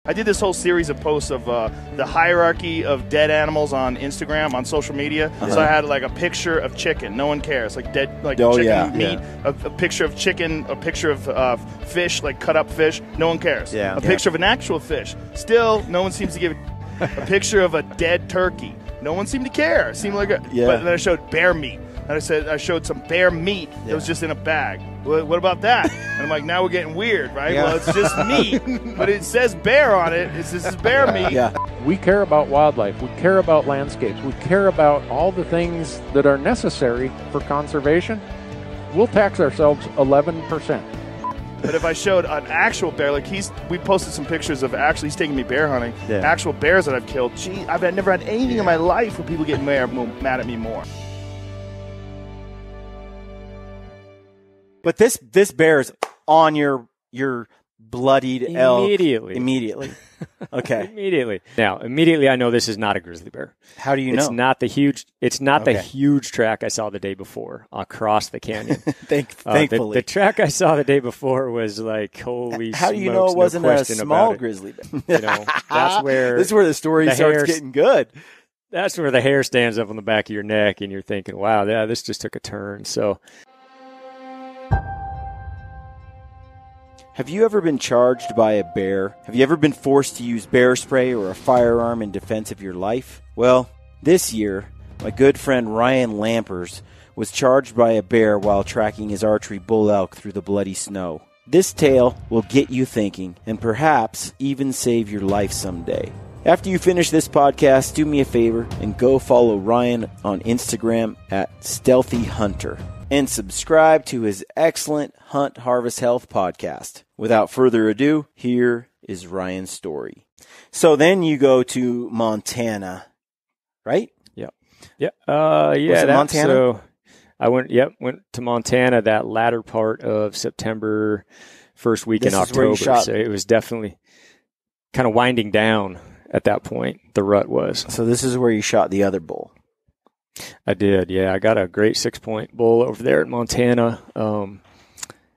I did this whole series of posts of the hierarchy of dead animals on Instagram, on social media. So I had like a picture of chicken. No one cares. Like dead, like chicken meat. Yeah. A picture of chicken. A picture of fish, like cut up fish. No one cares. Yeah. A picture of an actual fish. Still, no one seems to give a picture of a dead turkey. No one seemed to care. It seemed like But then I showed bear meat. And I showed some bear meat that was just in a bag. What about that? And I'm like, now we're getting weird, right? Yeah. Well, it's just meat, but it says bear on it. This is bear meat. Yeah. We care about wildlife. We care about landscapes. We care about all the things that are necessary for conservation. We'll tax ourselves 11%. But if I showed an actual bear, like we posted some pictures of he's taking me bear hunting, actual bears that I've killed. Gee, I've never had anything in my life where people get mad at me more. But this bear is on your bloodied elk. Immediately. Okay. Immediately. Now, immediately I know this is not a grizzly bear. How do you know? It's not the huge track I saw the day before across the canyon. Thankfully. The track I saw the day before was like, holy How do you know it wasn't a small grizzly bear? You know, that's where this is where the story starts getting good. That's where the hair stands up on the back of your neck and you're thinking, wow, yeah, this just took a turn. So have you ever been charged by a bear? Have you ever been forced to use bear spray or a firearm in defense of your life? Well, this year, my good friend Ryan Lampers was charged by a bear while tracking his archery bull elk through the bloody snow. This tale will get you thinking and perhaps even save your life someday. After you finish this podcast, do me a favor and go follow Ryan on Instagram at Stealthy Hunter and subscribe to his excellent Hunt Harvest Health podcast. Without further ado, here is Ryan's story. So then you go to Montana, right? Yeah. Was it Montana? So I went to Montana that latter part of September, first week in October. So it was definitely kind of winding down at that point, the rut was. So this is where you shot the other bull. I did, yeah. I got a great 6-point bull over there in Montana.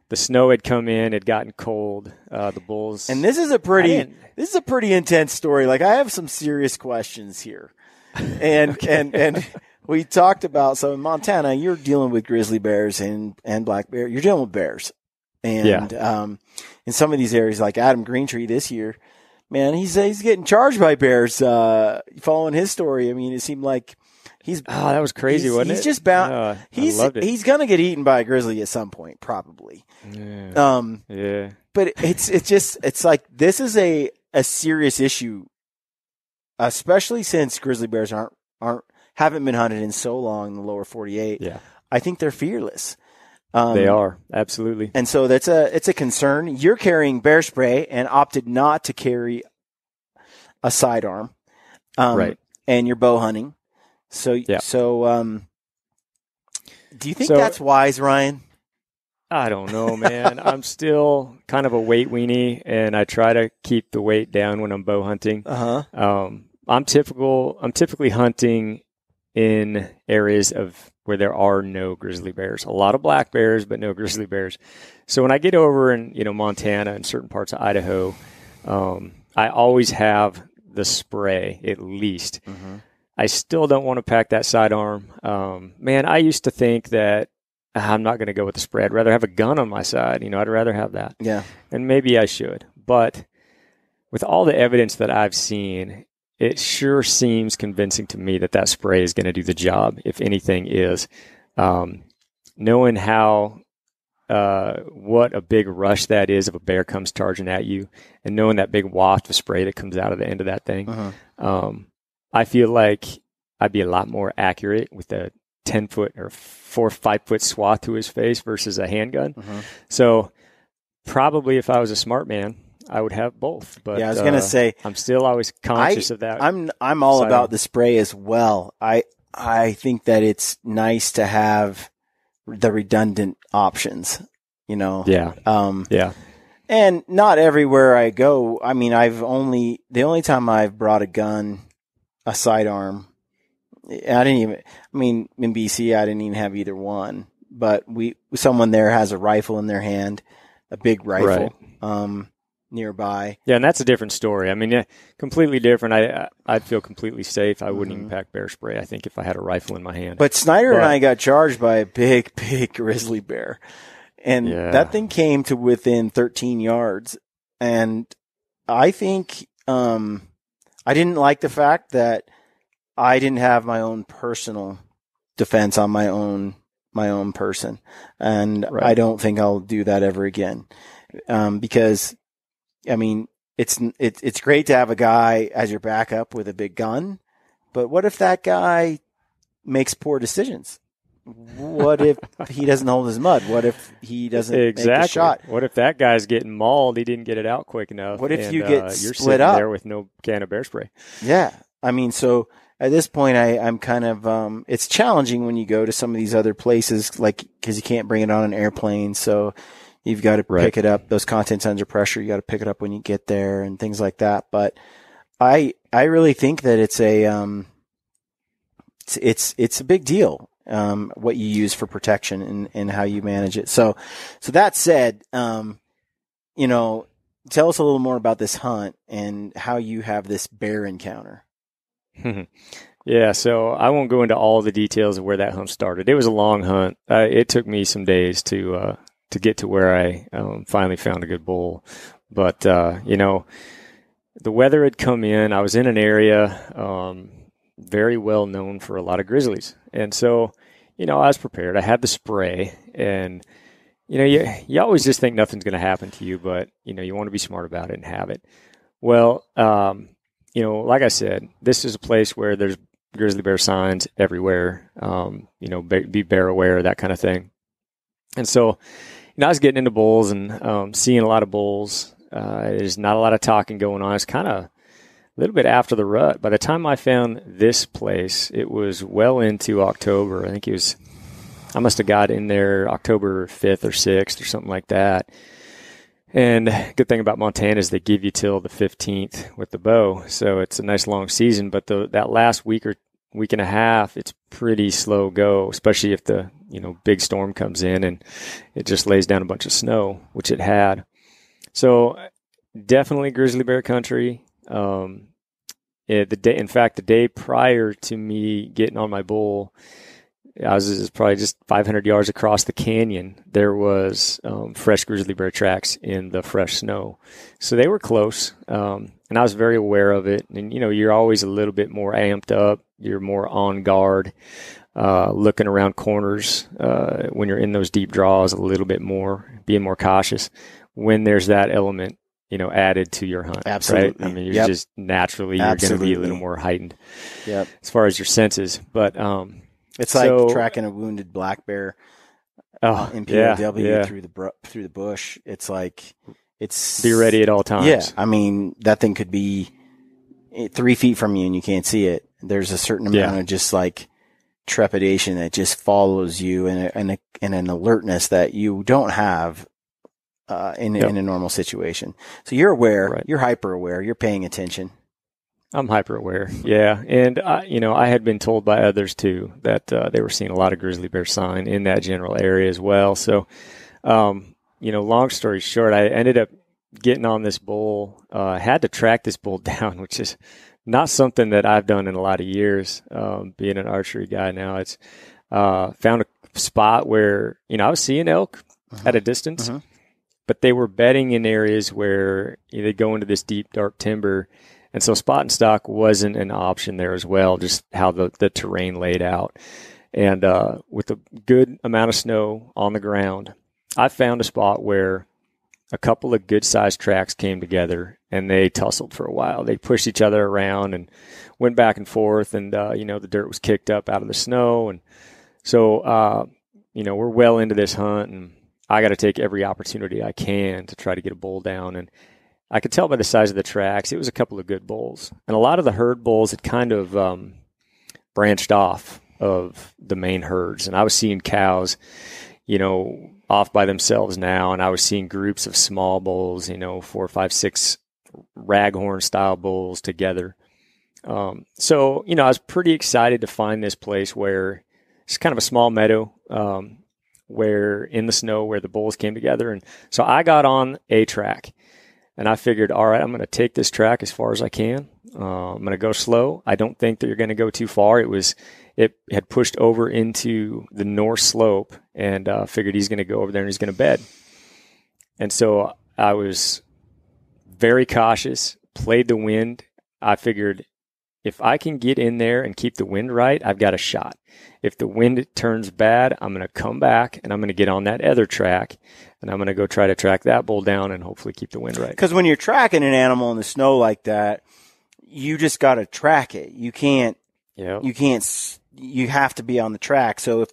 The snow had come in, it had gotten cold. The bulls, and this is a pretty intense story. Like I have some serious questions here, and and we talked about in Montana. You're dealing with grizzly bears and black bear. You're dealing with bears, and in some of these areas, like Adam Greentree this year, man, he's getting charged by bears. Following his story, I mean, it seemed like. That was crazy, wasn't it? He's just bound. Yeah, he's gonna get eaten by a grizzly at some point, probably. Yeah. But it's like this is a serious issue, especially since grizzly bears haven't been hunted in so long in the lower 48. Yeah. I think they're fearless. They are, absolutely. And so it's a concern. You're carrying bear spray and opted not to carry a sidearm, right? And you're bow hunting. So, do you think that's wise, Ryan? I don't know, man. I'm still kind of a weight weenie, and I try to keep the weight down when I'm bow hunting. I'm typically hunting in areas where there are no grizzly bears. A lot of black bears, but no grizzly bears. So when I get over in Montana and certain parts of Idaho, I always have the spray at least. Mm-hmm. I still don't want to pack that sidearm. Man, I used to think that I'm not going to go with the spray. I'd rather have a gun on my side. I'd rather have that. Yeah. And maybe I should. But with all the evidence that I've seen, it sure seems convincing to me that spray is going to do the job, if anything is. Knowing how, what a big rush that is if a bear comes charging at you, and knowing that big waft of spray that comes out of the end of that thing, I feel like I'd be a lot more accurate with a 10-foot or 4 or 5-foot swath to his face versus a handgun. So probably if I was a smart man, I would have both. But I was going to say, I'm still always conscious of that. I'm all about the spray as well. I think that it's nice to have the redundant options, Yeah. And not everywhere I go. I mean, the only time I've brought a gun, a sidearm, in BC, I didn't even have either one, but someone there has a rifle in their hand, a big rifle. Right. nearby. Yeah, and that's a different story. I mean, yeah, completely different. I'd feel completely safe. I wouldn't even pack bear spray, I think, if I had a rifle in my hand. But Snyder and I got charged by a big, big grizzly bear. And that thing came to within 13 yards. And I think I didn't like the fact that I didn't have my own personal defense on my own person. And I don't think I'll do that ever again. Because, I mean, it's great to have a guy as your backup with a big gun, but what if that guy makes poor decisions? What if he doesn't hold his mud? What if he doesn't make a shot? What if that guy's getting mauled? He didn't get it out quick enough. What if and, you get you're split sitting up there with no can of bear spray? Yeah, I mean, so at this point, I'm kind of it's challenging when you go to some of these other places, like because you can't bring it on an airplane, so you've got to pick it up. Those contents under pressure, you got to pick it up when you get there and things like that. But I really think that it's a big deal. What you use for protection and how you manage it. So that said, tell us a little more about this hunt and how you have this bear encounter. Yeah, so I won't go into all the details of where that hunt started. It was a long hunt. It took me some days to get to where I finally found a good bull. But, the weather had come in. I was in an area very well known for a lot of grizzlies. And so, I was prepared. I had the spray. And, you always just think nothing's going to happen to you, but, you want to be smart about it and have it. Well, like I said, this is a place where there's grizzly bear signs everywhere, be bear aware, that kind of thing. And so, I was getting into bulls and seeing a lot of bulls. There's not a lot of talking going on. It's kind of a little bit after the rut. By the time I found this place, it was well into October. I think I must have got in there October 5th or 6th or something like that. And good thing about Montana is they give you till the 15th with the bow. So it's a nice long season, but that last week and a half, it's pretty slow go, especially if the, big storm comes in and it just lays down a bunch of snow, which it had. So definitely grizzly bear country. The day prior to me getting on my bull, I was probably just 500 yards across the canyon. There was fresh grizzly bear tracks in the fresh snow. So they were close, and I was very aware of it. And, you're always a little bit more amped up. You're more on guard, looking around corners when you're in those deep draws a little bit more, being more cautious when there's that element, added to your hunt. Absolutely. Right? I mean, you're just naturally, you're going to be a little more heightened as far as your senses. But it's like tracking a wounded black bear in POW through the bush. It's like be ready at all times. Yeah, I mean that thing could be 3 feet from you and you can't see it. There's a certain amount of just like trepidation that just follows you and an alertness that you don't have in a normal situation. So you're aware, you're hyper aware, you're paying attention. I'm hyper aware. Yeah. And I had been told by others too that they were seeing a lot of grizzly bear sign in that general area as well. So, long story short, I ended up getting on this bull, had to track this bull down, which is not something that I've done in a lot of years. Being an archery guy now, it's, found a spot where, I was seeing elk at a distance, but they were bedding in areas where they go into this deep, dark timber. And so spot and stock wasn't an option there as well, just how the terrain laid out. And with a good amount of snow on the ground, I found a spot where a couple of good-sized tracks came together, and they tussled for a while. They pushed each other around and went back and forth, and, the dirt was kicked up out of the snow. And so, we're well into this hunt, and I got to take every opportunity I can to try to get a bull down. And I could tell by the size of the tracks, it was a couple of good bulls. And a lot of the herd bulls had kind of branched off of the main herds. And I was seeing cows, off by themselves now. And I was seeing groups of small bulls, 4, 5, 6 raghorn style bulls together. So, I was pretty excited to find this place where it's kind of a small meadow, where in the snow where the bulls came together. And so I got on a track. And I figured, all right, I'm going to take this track as far as I can. I'm going to go slow. I don't think that you're going to go too far. It had pushed over into the north slope, and figured he's going to go over there and he's going to bed. And so I was very cautious, played the wind. I figured if I can get in there and keep the wind right, I've got a shot. If the wind turns bad, I'm going to come back and I'm going to get on that other track, and I'm going to go try to track that bull down and hopefully keep the wind right. Because when you're tracking an animal in the snow like that, you just got to track it. You can't, you have to be on the track. So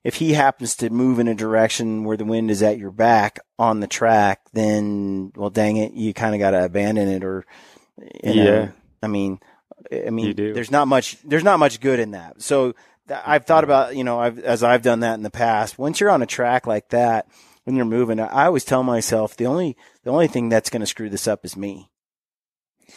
if he happens to move in a direction where the wind is at your back on the track, then, well, dang it, you kind of got to abandon it, or, you know, I mean, there's not much good in that. So I've thought about, as I've done that in the past, once you're on a track like that, when you're moving, I always tell myself the only thing that's going to screw this up is me.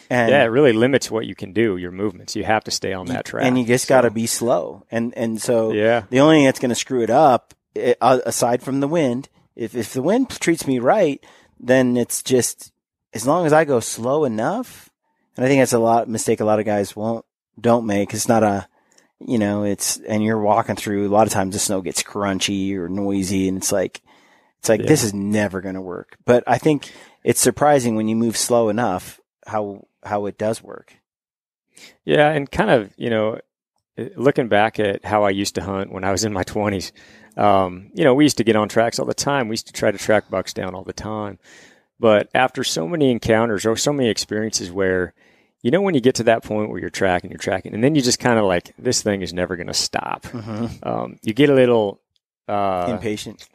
And it really limits what you can do, your movements. You have to stay on that track. And you just got to be slow. And so the only thing that's going to screw it up, aside from the wind, if the wind treats me right, then it's just, as long as I go slow enough. And I think that's a mistake a lot of guys don't make. It's not and you're walking through, a lot of times the snow gets crunchy or noisy, and it's like, this is never going to work. But I think it's surprising when you move slow enough, how it does work. Yeah. And kind of, looking back at how I used to hunt when I was in my 20s, we used to get on tracks all the time. We used to try to track bucks down all the time. But after so many encounters or so many experiences where, when you get to that point where you're tracking, and then you just kind of like, this thing is never going to stop. Mm-hmm. You get a little impatient.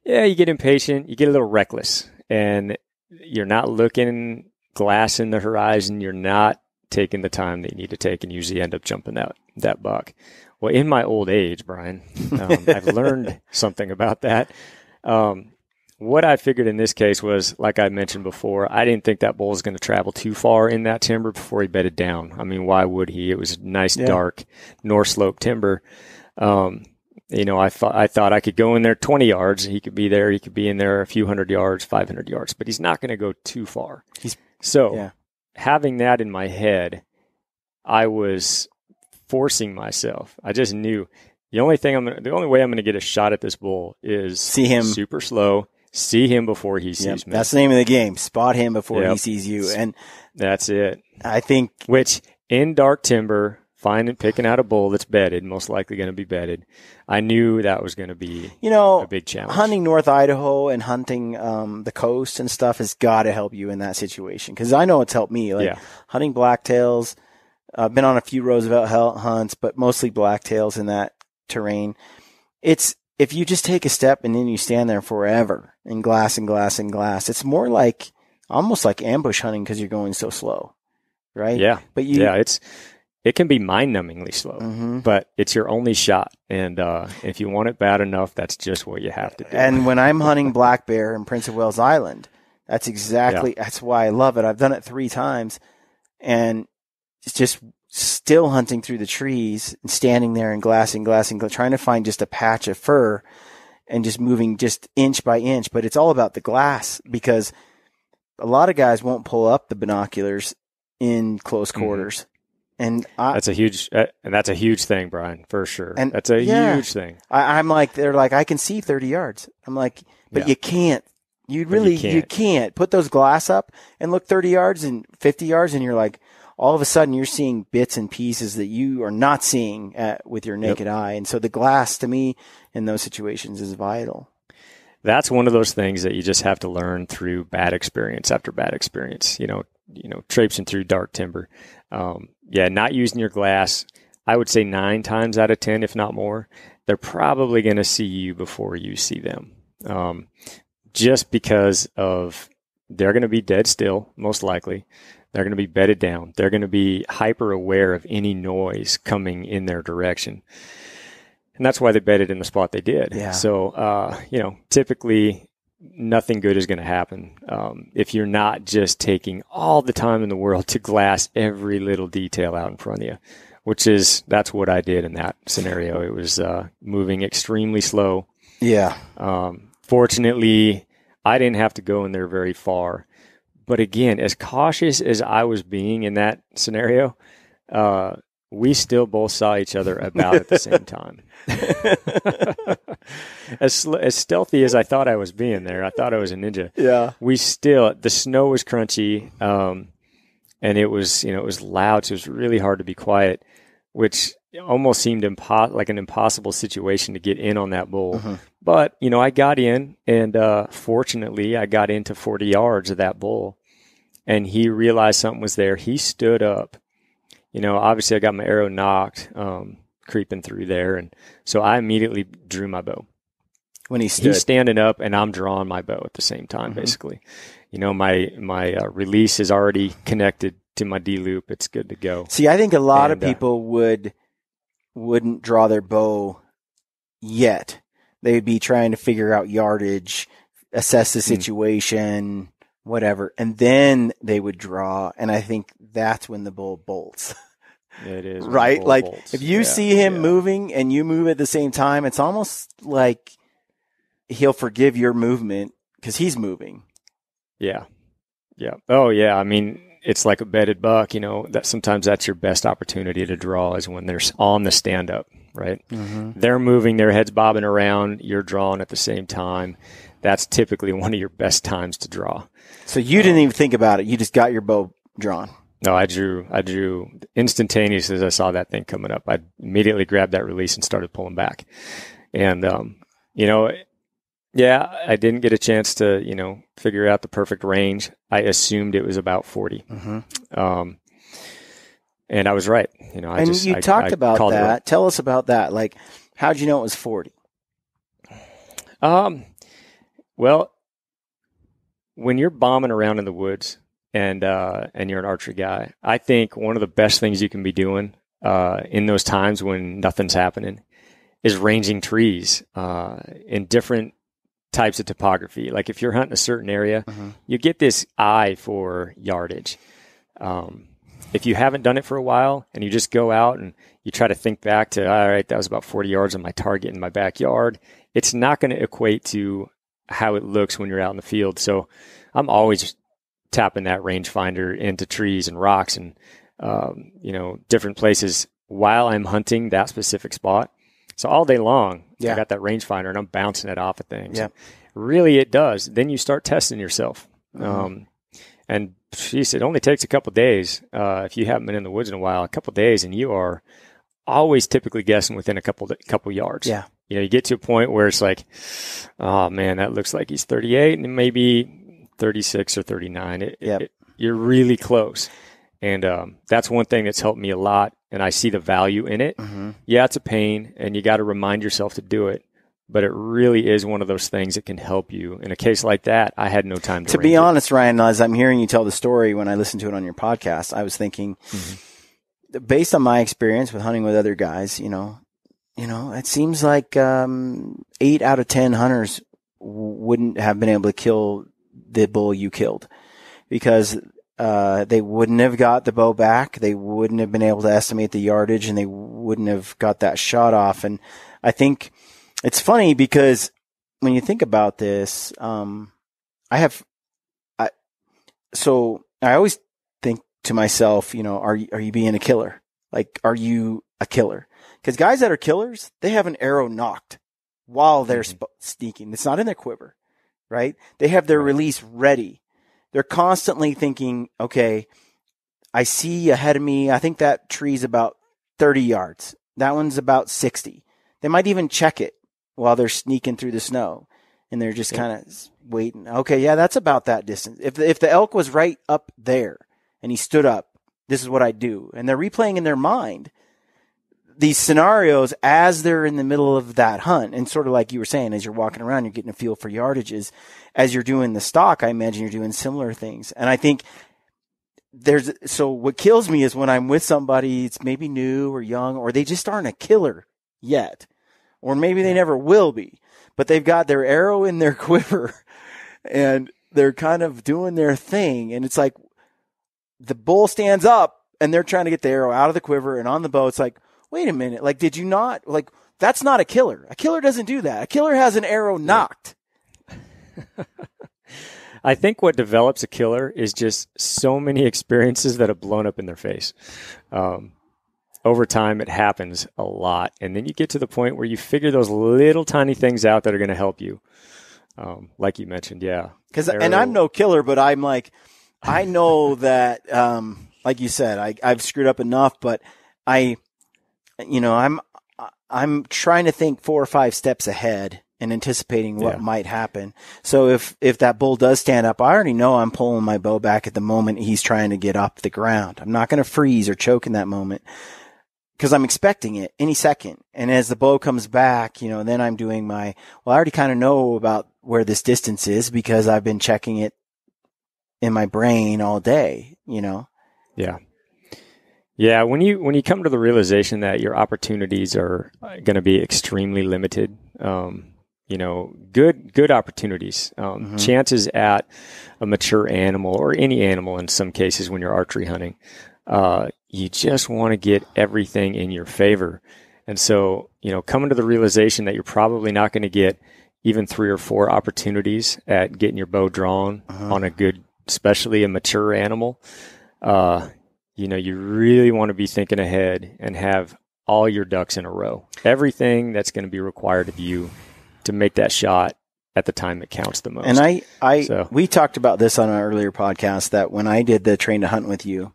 Yeah, you get impatient. You get a little reckless, and you're not looking glass in the horizon. You're not taking the time that you need to take, and usually end up jumping that buck. Well, in my old age, Brian, I've learned something about that. What I figured in this case was, like I mentioned before, I didn't think that bull was going to travel too far in that timber before he bedded down. I mean, why would he? It was nice, dark, north slope timber. I thought I could go in there 20 yards. He could be there. He could be in there a few 100 yards, 500 yards, but he's not going to go too far. Having that in my head, I was forcing myself. I just knew the only way I'm going to get a shot at this bull is see him super slow. See him before he sees me. That's the name of the game. Spot him before he sees you. And that's it. I think, which in dark timber, picking out a bull that's bedded, most likely going to be bedded. I knew that was going to be a big challenge. Hunting North Idaho and hunting the coast and stuff has got to help you in that situation. Because I know it's helped me. Hunting blacktails. I've been on a few Roosevelt hunts, but mostly blacktails in that terrain. If you just take a step and then you stand there forever in glass and glass and glass, it's more like almost like ambush hunting because you're going so slow, right? Yeah. But it can be mind-numbingly slow, but it's your only shot. And if you want it bad enough, that's just what you have to do. And when I'm hunting black bear in Prince of Wales Island, that's why I love it. I've done it 3 times, and it's just still hunting through the trees and standing there and glassing, trying to find just a patch of fur and just moving just inch by inch. But it's all about the glass, because a lot of guys won't pull up the binoculars in close quarters. And that's a huge thing, Brian, for sure. And that's a huge thing. I'm like, they're like, I can see 30 yards. I'm like, but you can't. You can't put those glass up and look 30 yards and 50 yards, and you're like, all of a sudden you're seeing bits and pieces that you are not seeing with your naked eye. And so the glass, to me, in those situations is vital. That's one of those things that you just have to learn through bad experience after bad experience, traipsing through dark timber. Not using your glass, I would say 9 times out of 10, if not more, they're probably going to see you before you see them. Just because they're going to be dead still, most likely. They're going to be bedded down. They're going to be hyper aware of any noise coming in their direction. And that's why they bedded in the spot they did. Yeah. So, typically nothing good is going to happen if you're not just taking all the time in the world to glass every little detail out in front of you, that's what I did in that scenario. It was moving extremely slow. Yeah. Fortunately, I didn't have to go in there very far. But again, as cautious as I was being in that scenario, we still both saw each other about at the same time. As stealthy as I thought I was being there, I thought I was a ninja. Yeah. The snow was crunchy, and it was loud, so it was really hard to be quiet, which almost seemed like an impossible situation to get in on that bull. Mm-hmm. But, I got in, and fortunately, I got into 40 yards of that bull, and he realized something was there. He stood up. Obviously, I got my arrow knocked, creeping through there, and so I immediately drew my bow. When he's standing up, and I'm drawing my bow at the same time, mm-hmm. basically. My release is already connected to my D loop. It's good to go. See, I think a lot of people wouldn't draw their bow yet. They would be trying to figure out yardage, assess the situation, whatever, and then they would draw. And I think that's when the bull bolts. It is right. Like bolts. If you see him moving and you move at the same time, it's almost like he'll forgive your movement because he's moving. Yeah. Yeah. Oh yeah. I mean, it's like a bedded buck, that sometimes that's your best opportunity to draw is when they're on the stand up, right? Mm-hmm. They're moving, their head's bobbing around, you're drawing at the same time. That's typically one of your best times to draw. So you didn't even think about it. You just got your bow drawn. No, I drew instantaneously as I saw that thing coming up. I immediately grabbed that release and started pulling back. And, I didn't get a chance to, figure out the perfect range. I assumed it was about 40. Mm-hmm. And I was right. You talked about that. Right. Tell us about that. Like, how'd you know it was 40? Well, when you're bombing around in the woods and you're an archery guy, I think one of the best things you can be doing in those times when nothing's happening is ranging trees in different types of topography. Like if you're hunting a certain area, mm-hmm. you get this eye for yardage. If you haven't done it for a while and you just go out and you try to think back to, all right, that was about 40 yards on my target in my backyard, it's not going to equate to how it looks when you're out in the field. So I'm always tapping that rangefinder into trees and rocks and, different places while I'm hunting that specific spot. So all day long, I got that rangefinder and I'm bouncing it off of things. Yeah. Really, it does. Then you start testing yourself. Mm-hmm. And geez, it only takes a couple of days. If you haven't been in the woods in a while, a couple of days, and you are always typically guessing within a couple yards. Yeah. You get to a point where it's like, oh man, that looks like he's 38 and maybe 36 or 39. You're really close. And that's one thing that's helped me a lot. And I see the value in it. Mm-hmm. Yeah, it's a pain and you got to remind yourself to do it. But it really is one of those things that can help you. In a case like that, I had no time to be honest, Ryan, as I'm hearing you tell the story, when I listened to it on your podcast, I was thinking, based on my experience with hunting with other guys, it seems like 8 out of 10 hunters wouldn't have been able to kill the bull you killed because they wouldn't have got the bow back. They wouldn't have been able to estimate the yardage, and they wouldn't have got that shot off. And I think it's funny because when you think about this, I always think to myself, are you being a killer? Like, are you a killer? Because guys that are killers, they have an arrow knocked while they're sneaking. It's not in their quiver, right? They have their release ready. They're constantly thinking, okay, I see ahead of me. I think that tree's about 30 yards. That one's about 60. They might even check it while they're sneaking through the snow, and they're just kind of waiting. Okay, yeah, that's about that distance. If the elk was right up there and he stood up, this is what I do. And they're replaying in their mind these scenarios as they're in the middle of that hunt. And sort of like you were saying, as you're walking around, you're getting a feel for yardages. As you're doing the stock, I imagine you're doing similar things. And I think so what kills me is when I'm with somebody, it's maybe new or young, or they just aren't a killer yet. Or maybe they never will be, but they've got their arrow in their quiver and they're kind of doing their thing. And it's like the bull stands up and they're trying to get the arrow out of the quiver and on the bow. It's like, wait a minute. Like, did you not? Like, that's not a killer. A killer doesn't do that. A killer has an arrow knocked. I think what develops a killer is just so many experiences that have blown up in their face. Over time, it happens a lot. And then you get to the point where you figure those little tiny things out that are going to help you. Like you mentioned, yeah. And I'm no killer, but I'm like, I know that, like you said, I've screwed up enough, but I'm trying to think 4 or 5 steps ahead and anticipating what might happen. So if that bull does stand up, I already know I'm pulling my bow back at the moment he's trying to get up the ground. I'm not going to freeze or choke in that moment because I'm expecting it any second. And as the bow comes back, then I'm doing I already kind of know about where this distance is because I've been checking it in my brain all day, Yeah. Yeah. When you come to the realization that your opportunities are going to be extremely limited, good opportunities, chances at a mature animal or any animal in some cases when you're archery hunting, you just want to get everything in your favor. And so, coming to the realization that you're probably not going to get even 3 or 4 opportunities at getting your bow drawn on a good, especially a mature animal, you really want to be thinking ahead and have all your ducks in a row. Everything that's going to be required of you to make that shot at the time that counts the most. And we talked about this on an earlier podcast that when I did the Train to Hunt with you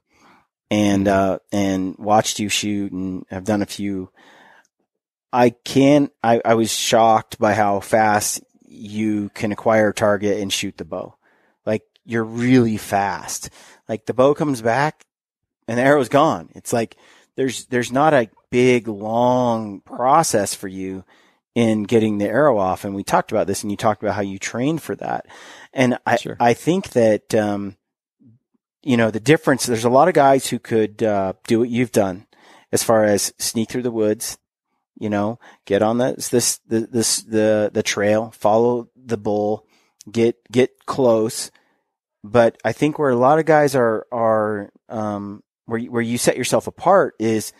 and watched you shoot and have done a few, I was shocked by how fast you can acquire a target and shoot the bow. Like you're really fast. Like the bow comes back and the arrow's gone. It's like there's not a big long process for you in getting the arrow off. And we talked about this and you talked about how you trained for that. And I think that, the difference, there's a lot of guys who could, do what you've done as far as sneak through the woods, get on the trail, follow the bull, get close. But I think where a lot of guys are, where you set yourself apart is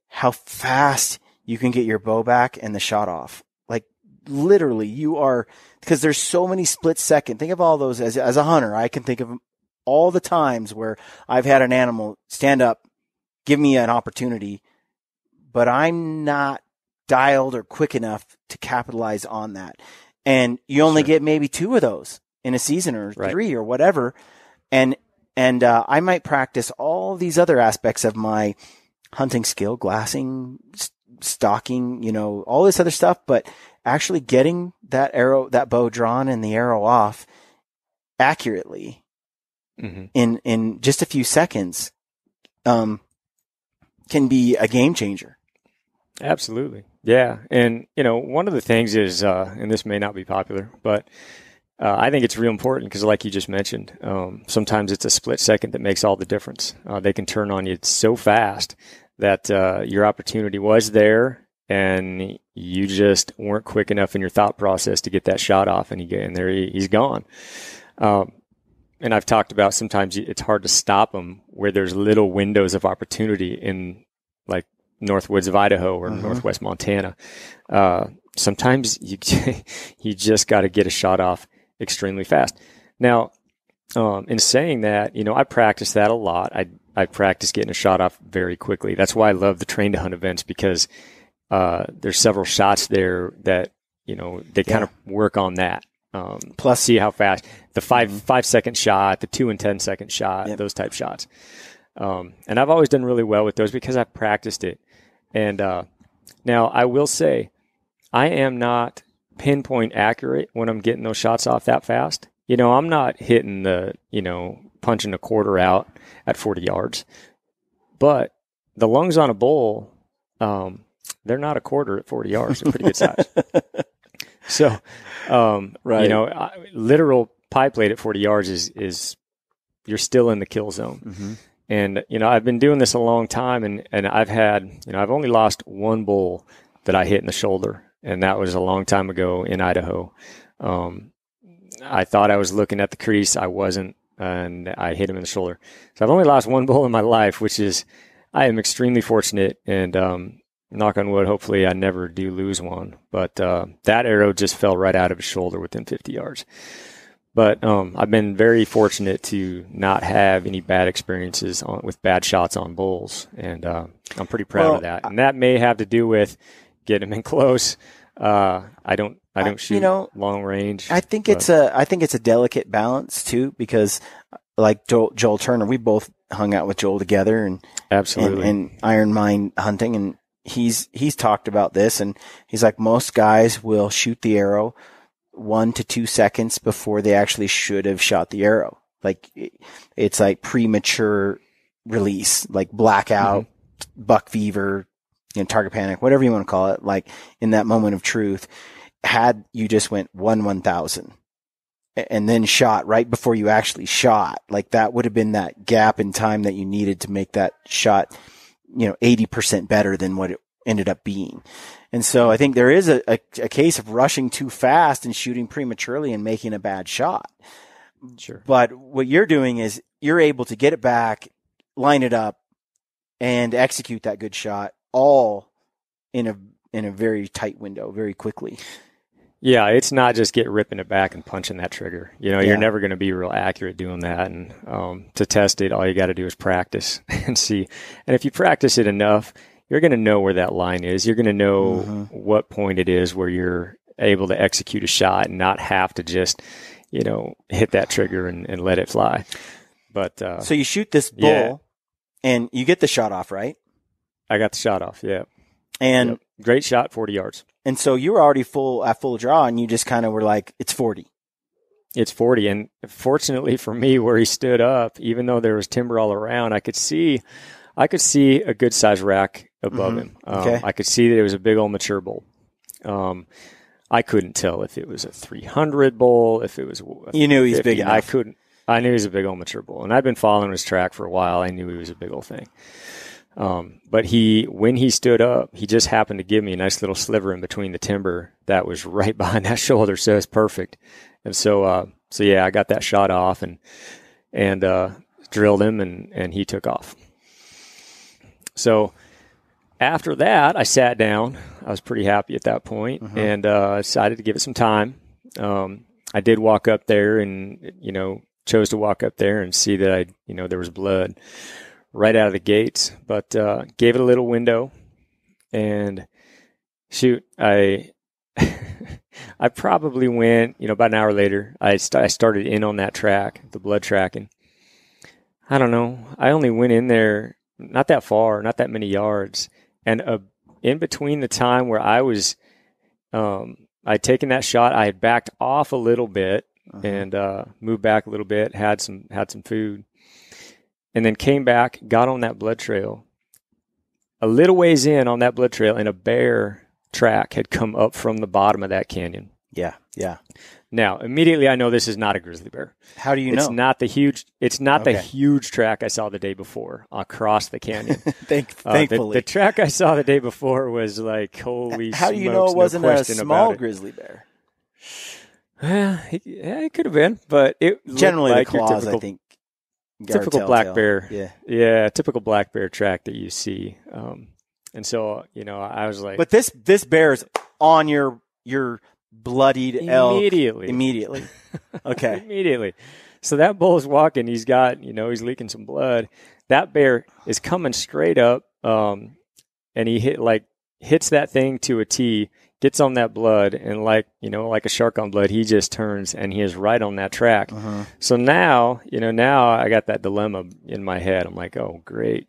how fast you can get your bow back and the shot off. Like literally you are, because there's so many split second. Think of all those as a hunter. I can think of all the times where I've had an animal stand up, give me an opportunity, but I'm not dialed or quick enough to capitalize on that. And you only get maybe 2 of those in a season or 3 or whatever. And I might practice all these other aspects of my hunting skill, glassing, stalking, all this other stuff, but actually getting that bow drawn and the arrow off accurately in just a few seconds, can be a game changer. Absolutely. Yeah. And, one of the things is, and this may not be popular, but I think it's real important because like you just mentioned, sometimes it's a split second that makes all the difference. They can turn on you so fast that your opportunity was there and you just weren't quick enough in your thought process to get that shot off, and he's gone. And I've talked about sometimes it's hard to stop them where there's little windows of opportunity in like North Woods of Idaho or Northwest Montana. Sometimes you just got to get a shot off extremely fast. Now, in saying that, I practice that a lot. I practice getting a shot off very quickly. That's why I love the Train to Hunt events because there's several shots there that, they kind of work on that. Plus, see how fast the 5 second shot, the 2 and 10 second shot, those type shots. And I've always done really well with those because I've practiced it. And now I will say I am not pinpoint accurate when I'm getting those shots off that fast. I'm not hitting the, punching a quarter out at 40 yards. But the lungs on a bull, they're not a quarter at 40 yards. They're pretty good size. So, literal pie plate at 40 yards is you're still in the kill zone. And, I've been doing this a long time and I've had, I've only lost 1 bull that I hit in the shoulder. And that was a long time ago in Idaho. I thought I was looking at the crease. I wasn't, and I hit him in the shoulder. So I've only lost 1 bull in my life, which is, I am extremely fortunate. And knock on wood, hopefully I never do lose one. But that arrow just fell right out of his shoulder within 50 yards. But I've been very fortunate to not have any bad experiences with bad shots on bulls, and I'm pretty proud of that. And that may have to do with getting them in close. I don't shoot long range. I think it's a delicate balance too, because like Joel Turner, we both hung out with Joel together and absolutely and Iron Mine hunting, and he's talked about this, and he's like, most guys will shoot the arrow 1 to 2 seconds before they actually should have shot the arrow. Like it's like premature release, like blackout, buck fever, target panic, whatever you want to call it. Like in that moment of truth, had you just went 1/1000 and then shot right before you actually shot, like that would have been that gap in time that you needed to make that shot, 80% better than what it ended up being. And so I think there is a case of rushing too fast and shooting prematurely and making a bad shot. Sure. But what you're doing is you're able to get it back, line it up, and execute that good shot all in a very tight window, very quickly. Yeah, it's not just ripping it back and punching that trigger. You're never going to be real accurate doing that. And to test it, all you got to do is practice and see. And if you practice it enough, you're going to know where that line is. You're going to know what point it is where you're able to execute a shot and not have to just, hit that trigger and let it fly. But so you shoot this bull and you get the shot off, right? I got the shot off, yeah. And great shot, 40 yards. And so you were already at full draw, and you just kind of were like, it's 40. It's 40. And fortunately for me, where he stood up, even though there was timber all around, I could see a good size rack above him. I could see that it was a big old mature bull. I couldn't tell if it was a 300 bull, if it was you knew he's big enough. I knew he was a big old mature bull, and I've been following his track for a while. I knew he was a big old thing. But when he stood up, he just happened to give me a nice little sliver in between the timber that was right behind that shoulder. So it's perfect. And so I got that shot off and drilled him and he took off. So after that, I sat down. I was pretty happy at that point and decided to give it some time. I did walk up there and, chose to walk up there and see that there was blood right out of the gates, but gave it a little window, and shoot, I probably went, about an hour later, I started in on that track, the blood tracking. I don't know. I only went in there not that far, not that many yards, and in between the time where I was, I'd taken that shot, I had backed off a little bit and moved back a little bit, had some food. And then came back, got on that blood trail. A little ways in on that blood trail, and a bear track had come up from the bottom of that canyon. Yeah. Now, immediately I know this is not a grizzly bear. How do you know? It's not the huge track I saw the day before across the canyon. Thankfully. The track I saw the day before was like, holy How do you know it wasn't a small grizzly bear? It could have been, but it generally like the claws, I think. Typical black bear. Yeah, typical black bear track that you see. And so, I was like, but this bear is on your bloodied elk immediately. Okay. Immediately. So that bull is walking. He's got, he's leaking some blood. That bear is coming straight up, and he hits that thing to a T, gets on that blood, and like a shark on blood, he just turns and he is right on that track. So now I got that dilemma in my head. I'm like, oh, great.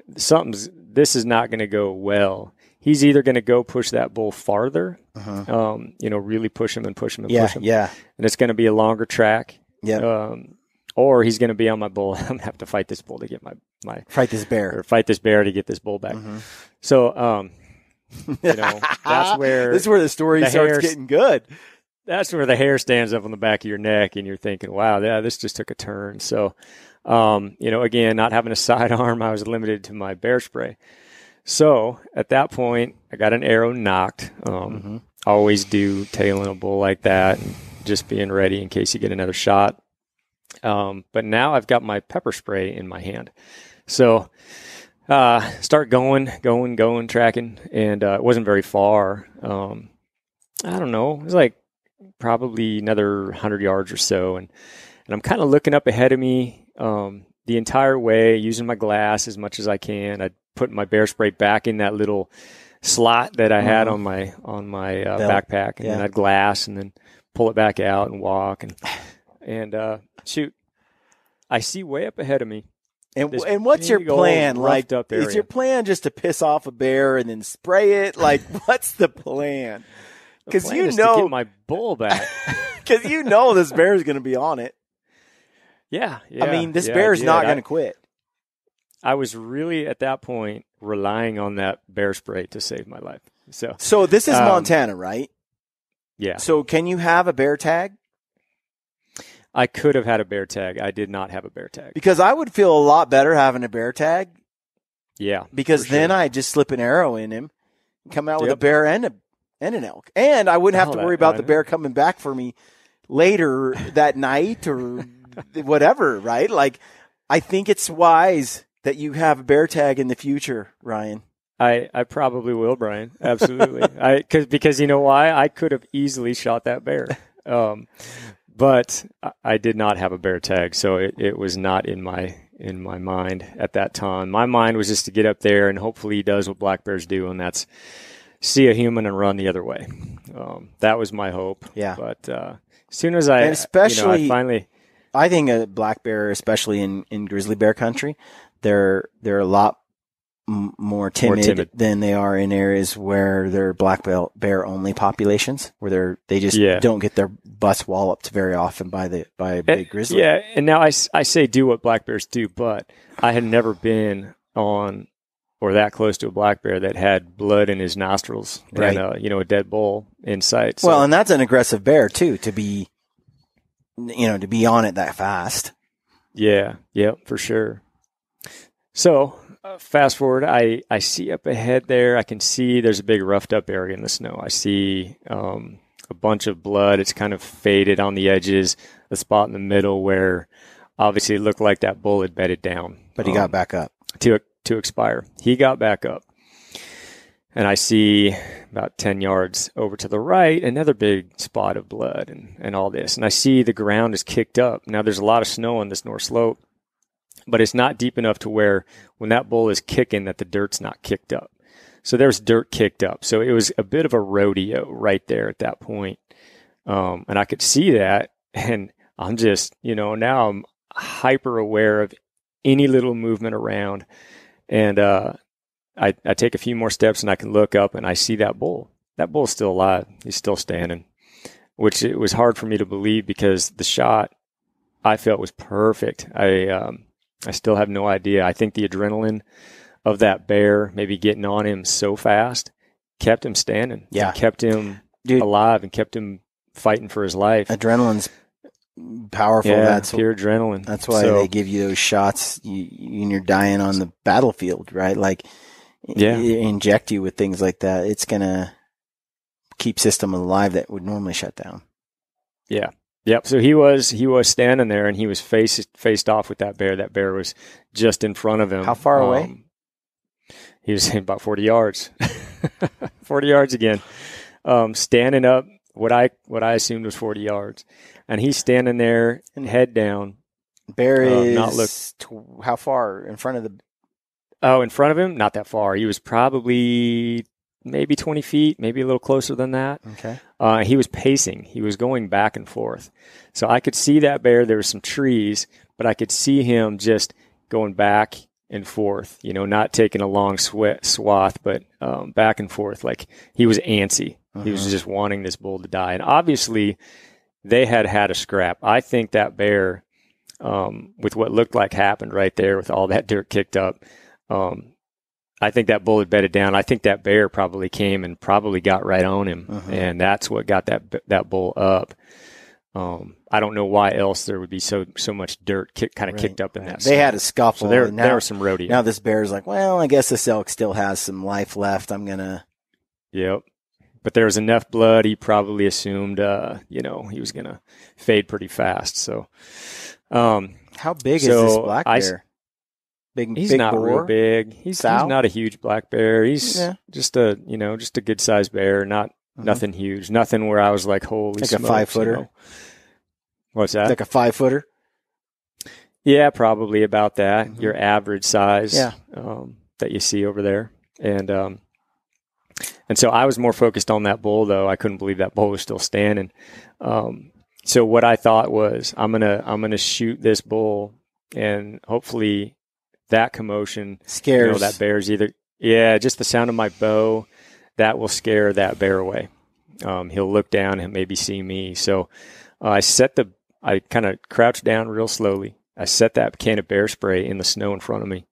This is not going to go well. He's either going to go push that bull farther, really push him and push him and push him. Yeah. And it's going to be a longer track. Yeah. Or he's going to be on my bull. I'm going to have to fight this bull to get fight this bear. Or fight this bear to get this bull back. So, that's where this is where the story starts getting good. That's where the hair stands up on the back of your neck, and you're thinking, "Wow, yeah, this just took a turn." So, again, not having a sidearm, I was limited to my bear spray. So at that point, I got an arrow knocked. Always do tailing a bull like that, and just being ready in case you get another shot. But now I've got my pepper spray in my hand, so. Start going, tracking, and it wasn't very far. I don't know. It was like probably another 100 yards or so. And I'm kind of looking up ahead of me the entire way, using my glass as much as I can. I put my bear spray back in that little slot that I had on my backpack, and then I'd glass and then pull it back out and walk and shoot. I see way up ahead of me. And what's your plan? Like, is your plan just to piss off a bear and then spray it? Like, what's the plan? Because to get my bull back. Because this bear is going to be on it. Yeah. I mean, this bear is not going to quit. I was really at that point relying on that bear spray to save my life. So this is Montana, right? Yeah. So can you have a bear tag? I could have had a bear tag. I did not have a bear tag. Because I would feel a lot better having a bear tag. Yeah. Because then I just slip an arrow in him and come out with a bear and an elk. And I wouldn't have to worry about the bear coming back for me later that night or whatever, right? Like, I think it's wise that you have a bear tag in the future, Ryan. I probably will, Brian. Absolutely. Because you know why? I could have easily shot that bear. But I did not have a bear tag, so it was not in my mind at that time. My mind was just to get up there and hopefully he does what black bears do, and that's see a human and run the other way. That was my hope. Yeah. But as soon as I finally, I think a black bear, especially in grizzly bear country, they're a lot more timid than they are in areas where they're black bear only populations, where they just don't get their butts walloped very often by a big grizzly. Yeah, and now I say do what black bears do, but I had never been on or that close to a black bear that had blood in his nostrils and a dead bull in sight. So. Well, and that's an aggressive bear too, to be on it that fast. Yeah, for sure. So. Fast forward, I see up ahead there, I can see there's a big roughed up area in the snow. I see a bunch of blood. It's kind of faded on the edges, a spot in the middle where obviously it looked like that bull had bedded down. But he got back up. To expire. He got back up. And I see about 10 yards over to the right, another big spot of blood and all this. And I see the ground is kicked up. Now there's a lot of snow on this north slope. But it's not deep enough to where when that bull is kicking that the dirt's not kicked up. So there's dirt kicked up. So it was a bit of a rodeo right there at that point. And I could see that. And I'm just, now I'm hyper aware of any little movement around. And I take a few more steps and I can look up and I see that bull. That bull's still alive. He's still standing, which it was hard for me to believe because the shot I felt was perfect. I still have no idea. I think the adrenaline of that bear maybe getting on him so fast kept him standing. Yeah. Kept him alive and kept him fighting for his life. Adrenaline's powerful. Yeah, that's pure adrenaline. That's why they give you those shots and you're dying on the battlefield, right? Like, inject you with things like that. It's going to keep system alive that would normally shut down. Yeah. Yep. So he was standing there and he was faced off with that bear. That bear was just in front of him. How far away? He was about 40 yards. 40 yards again. Standing up what I assumed was 40 yards. And he's standing there and head down. Bear is how far in front of the in front of him? Not that far. He was probably maybe 20 feet, maybe a little closer than that. Okay. He was pacing. He was going back and forth. So I could see that bear. There were some trees, but I could see him just going back and forth, not taking a long swath, but back and forth. Like he was antsy. He was just wanting this bull to die. And obviously they had a scrap. I think that bear, with what looked like happened right there with all that dirt kicked up, I think that bull had bedded down. I think that bear probably came and probably got right on him, and that's what got that bull up. I don't know why else there would be so much dirt kicked up in that. They had a scuffle. So there was some rodeo. Now this bear's like, well, I guess this elk still has some life left. I'm gonna. Yep. But there was enough blood. He probably assumed, he was gonna fade pretty fast. So, how big is this black bear? He's big not boar? real big. He's not a huge black bear. He's just a good sized bear. Not Nothing huge. Nothing where I was like, holy like smokes. A 5-footer? You know? What's that? Like a 5-footer? Yeah, probably about that. Your average size that you see over there. And so I was more focused on that bull, though. I couldn't believe that bull was still standing. So what I thought was, I'm gonna shoot this bull, and hopefully that commotion scares that bear's either just the sound of my bow that will scare that bear away. He'll look down and maybe see me. So I kind of crouched down real slowly. I set that can of bear spray in the snow in front of me,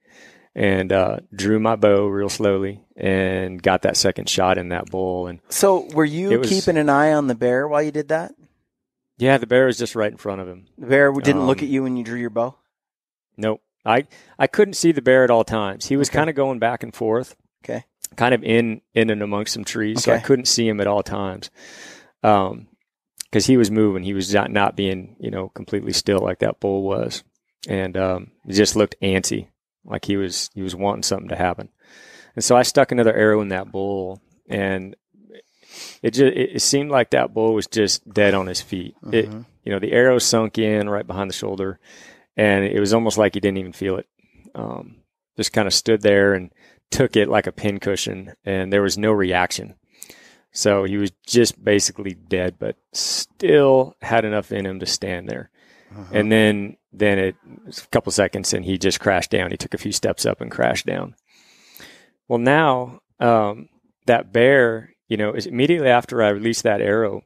and drew my bow real slowly and got that second shot in that bull. And so were you keeping an eye on the bear while you did that? Yeah, the bear was just right in front of him. The bear didn't look at you when you drew your bow? Nope. I couldn't see the bear at all times. He was kind of going back and forth. Okay. Kind of in and amongst some trees, so I couldn't see him at all times. Because he was moving. He was not being, completely still like that bull was. And he just looked antsy, like he was wanting something to happen. And so I stuck another arrow in that bull, and it seemed like that bull was just dead on his feet. The arrow sunk in right behind the shoulder, and it was almost like he didn't even feel it. Just kind of stood there and took it like a pincushion, and there was no reaction. So he was just basically dead, but still had enough in him to stand there. And then it was a couple seconds, and he just crashed down. He took a few steps up and crashed down. Well, now that bear, immediately after I released that arrow,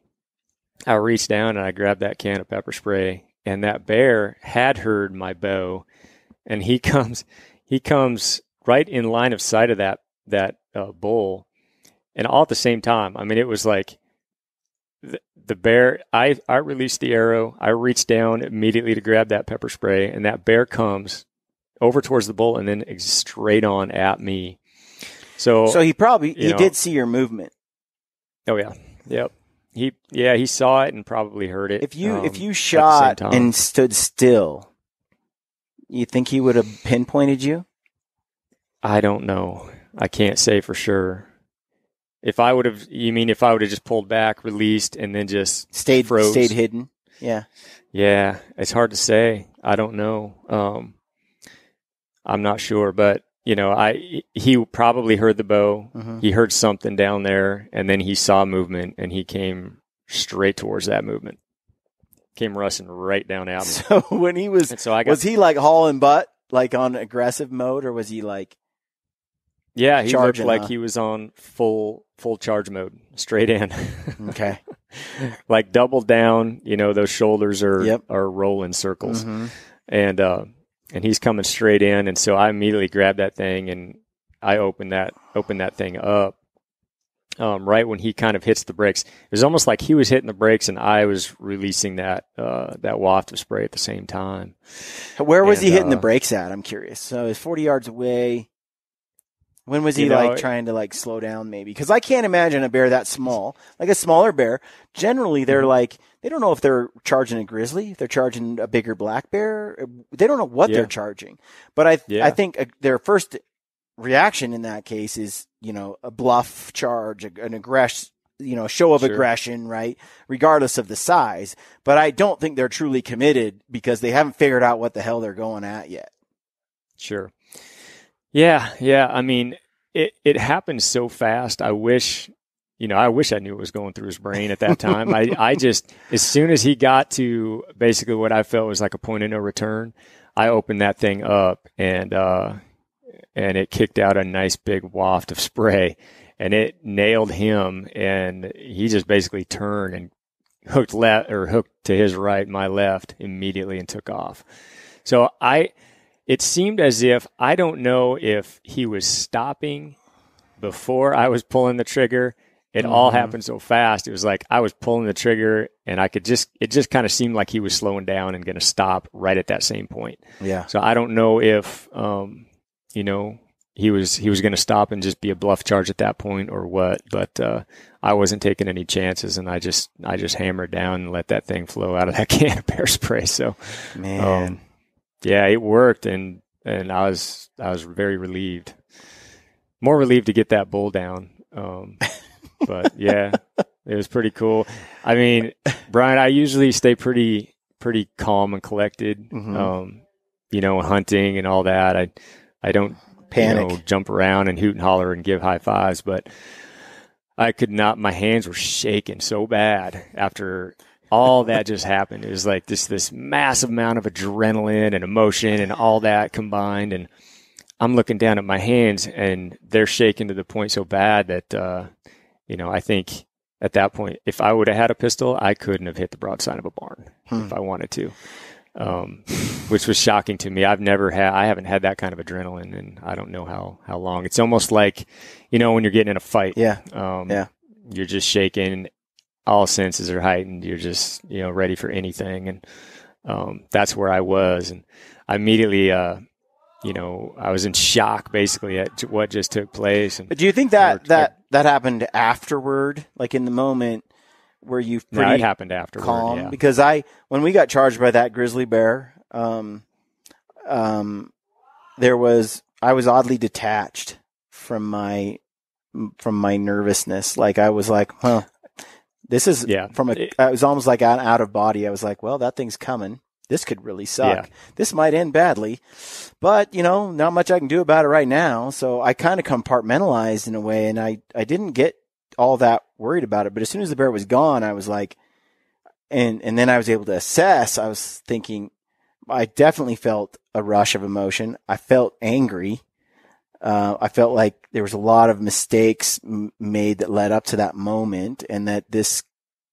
I reached down and I grabbed that can of pepper spray, and that bear had heard my bow, and he comes right in line of sight of that bull, and all at the same time. I mean, it was like the bear. I released the arrow. I reached down immediately to grab that pepper spray, and that bear comes over towards the bull and then straight on at me. So he did see your movement. Oh yeah, yep. He saw it and probably heard it. If you shot and stood still, you think he would have pinpointed you? I don't know. I can't say for sure. If I would have just pulled back, released, and then just stayed froze. hidden? Yeah. Yeah, it's hard to say. I don't know. I'm not sure, but he probably heard the bow. He heard something down there, and then he saw movement, and he came straight towards that movement. Came rushing right down at me. So when he was he like hauling butt, like on aggressive mode, or was he like? Yeah, he looked like he was on full charge mode, straight in. Okay. Like double down, those shoulders are rolling circles. And he's coming straight in, and so I immediately grabbed that thing and I opened that thing up. Right when he kind of hits the brakes, it was almost like he was hitting the brakes and I was releasing that waft of spray at the same time. Where was he hitting the brakes at? I'm curious. So it's 40 yards away. When was he trying to slow down maybe? Because I can't imagine a bear that small, like a smaller bear. Generally, they're they don't know if they're charging a grizzly, if they're charging a bigger black bear. They don't know what they're charging. But I think their first reaction in that case is, a bluff charge, an aggression, show of aggression, right? Regardless of the size. But I don't think they're truly committed because they haven't figured out what the hell they're going at yet. Sure. Yeah. I mean, it happened so fast. I wish I knew what was going through his brain at that time. I just, as soon as he got to basically what I felt was like a point of no return, I opened that thing up and it kicked out a nice big waft of spray, and it nailed him, and he just basically turned and hooked to his right, my left immediately, and took off. So it seemed as if, I don't know if he was stopping before I was pulling the trigger. It all happened so fast. It was like I was pulling the trigger and it just kind of seemed like he was slowing down and going to stop right at that same point. Yeah. So I don't know if, he was going to stop and just be a bluff charge at that point or what, but I wasn't taking any chances, and I just hammered down and let that thing flow out of that can of bear spray. So, man. Yeah, it worked, and I was very relieved. More relieved to get that bull down. But yeah, it was pretty cool. I mean, Brian, I usually stay pretty calm and collected. You know, hunting and all that. I don't panic, jump around and hoot and holler and give high fives, but I could not. My hands were shaking so bad after all that just happened. It was like this massive amount of adrenaline and emotion and all that combined. And I'm looking down at my hands and they're shaking to the point so bad that, I think at that point, if I would have had a pistol, I couldn't have hit the broadside of a barn if I wanted to, which was shocking to me. I haven't had that kind of adrenaline and I don't know how long. It's almost like, when you're getting in a fight, you're just shaking. All senses are heightened. You're just, ready for anything. And that's where I was. And I immediately, I was in shock basically at what just took place. And but do you think that happened afterward, like in the moment where you've pretty it happened afterward, calm? yeah. Because when we got charged by that grizzly bear, I was oddly detached from my nervousness. Like I was like, this is I was almost like out of body. I was like, well, that thing's coming. This could really suck. Yeah. This might end badly, but not much I can do about it right now. So I kind of compartmentalized in a way, and I didn't get all that worried about it. But as soon as the bear was gone, I was like, and then I was able to assess. I was thinking, I definitely felt a rush of emotion. I felt angry. I felt like there was a lot of mistakes made that led up to that moment, and that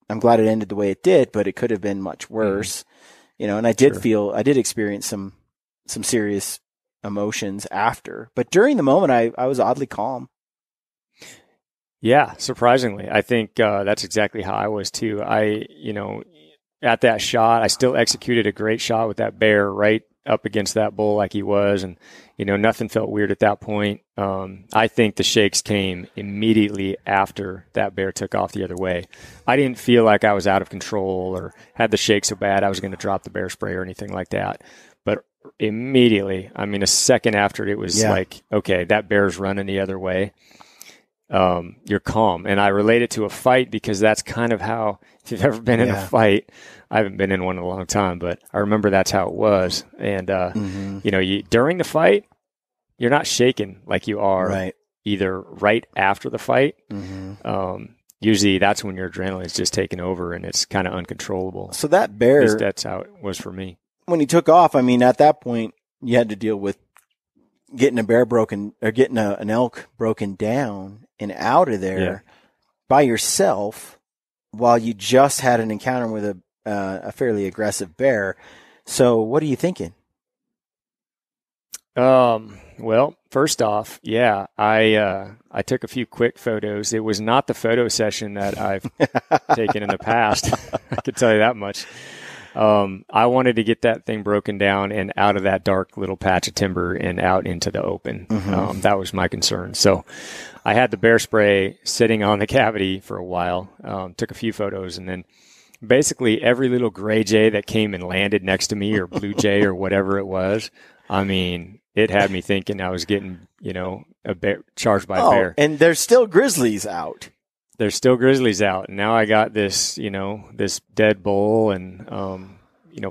I'm glad it ended the way it did, but it could have been much worse, and I did experience some serious emotions after, but during the moment I was oddly calm. Yeah, surprisingly. I think, that's exactly how I was too. At that shot, I still executed a great shot with that bear right up against that bull like he was. And, nothing felt weird at that point. I think the shakes came immediately after that bear took off the other way. I didn't feel like I was out of control or had the shake so bad I was going to drop the bear spray or anything like that. But immediately, a second after, it was like, okay, that bear's running the other way. You're calm. And I relate it to a fight because that's kind of how, if you've ever been in a fight, I haven't been in one in a long time, but I remember that's how it was. And, during the fight, you're not shaking like you are either right after the fight. Usually that's when your adrenaline is just taking over and it's kind of uncontrollable. So that bear, at least that's how it was for me. When he took off, at that point you had to deal with getting a bear broken or getting an elk broken down and out of there by yourself while you just had an encounter with a fairly aggressive bear. So what are you thinking? Well, first off, I took a few quick photos. It was not the photo session that I've taken in the past. I could tell you that much. I wanted to get that thing broken down and out of that dark little patch of timber and out into the open. That was my concern. So I had the bear spray sitting on the cavity for a while, took a few photos, and then basically every little gray jay that came and landed next to me or blue jay or whatever it was, it had me thinking I was getting, a bear charged by a bear. And there's still grizzlies out. There's still grizzlies out. And now I got this, this dead bull and,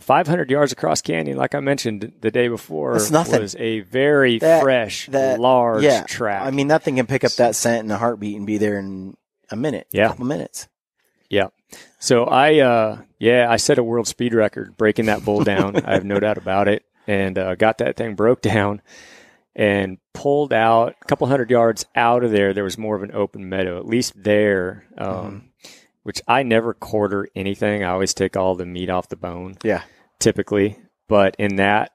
500 yards across canyon, like I mentioned the day before, was a very fresh, large track. That thing can pick up that scent in a heartbeat and be there in a minute, a couple minutes. Yeah. So I set a world speed record breaking that bull down. I have no doubt about it. And got that thing broke down and pulled out a couple 100 yards out of there. There was more of an open meadow, at least there, which I never quarter anything. I always take all the meat off the bone, typically. But in that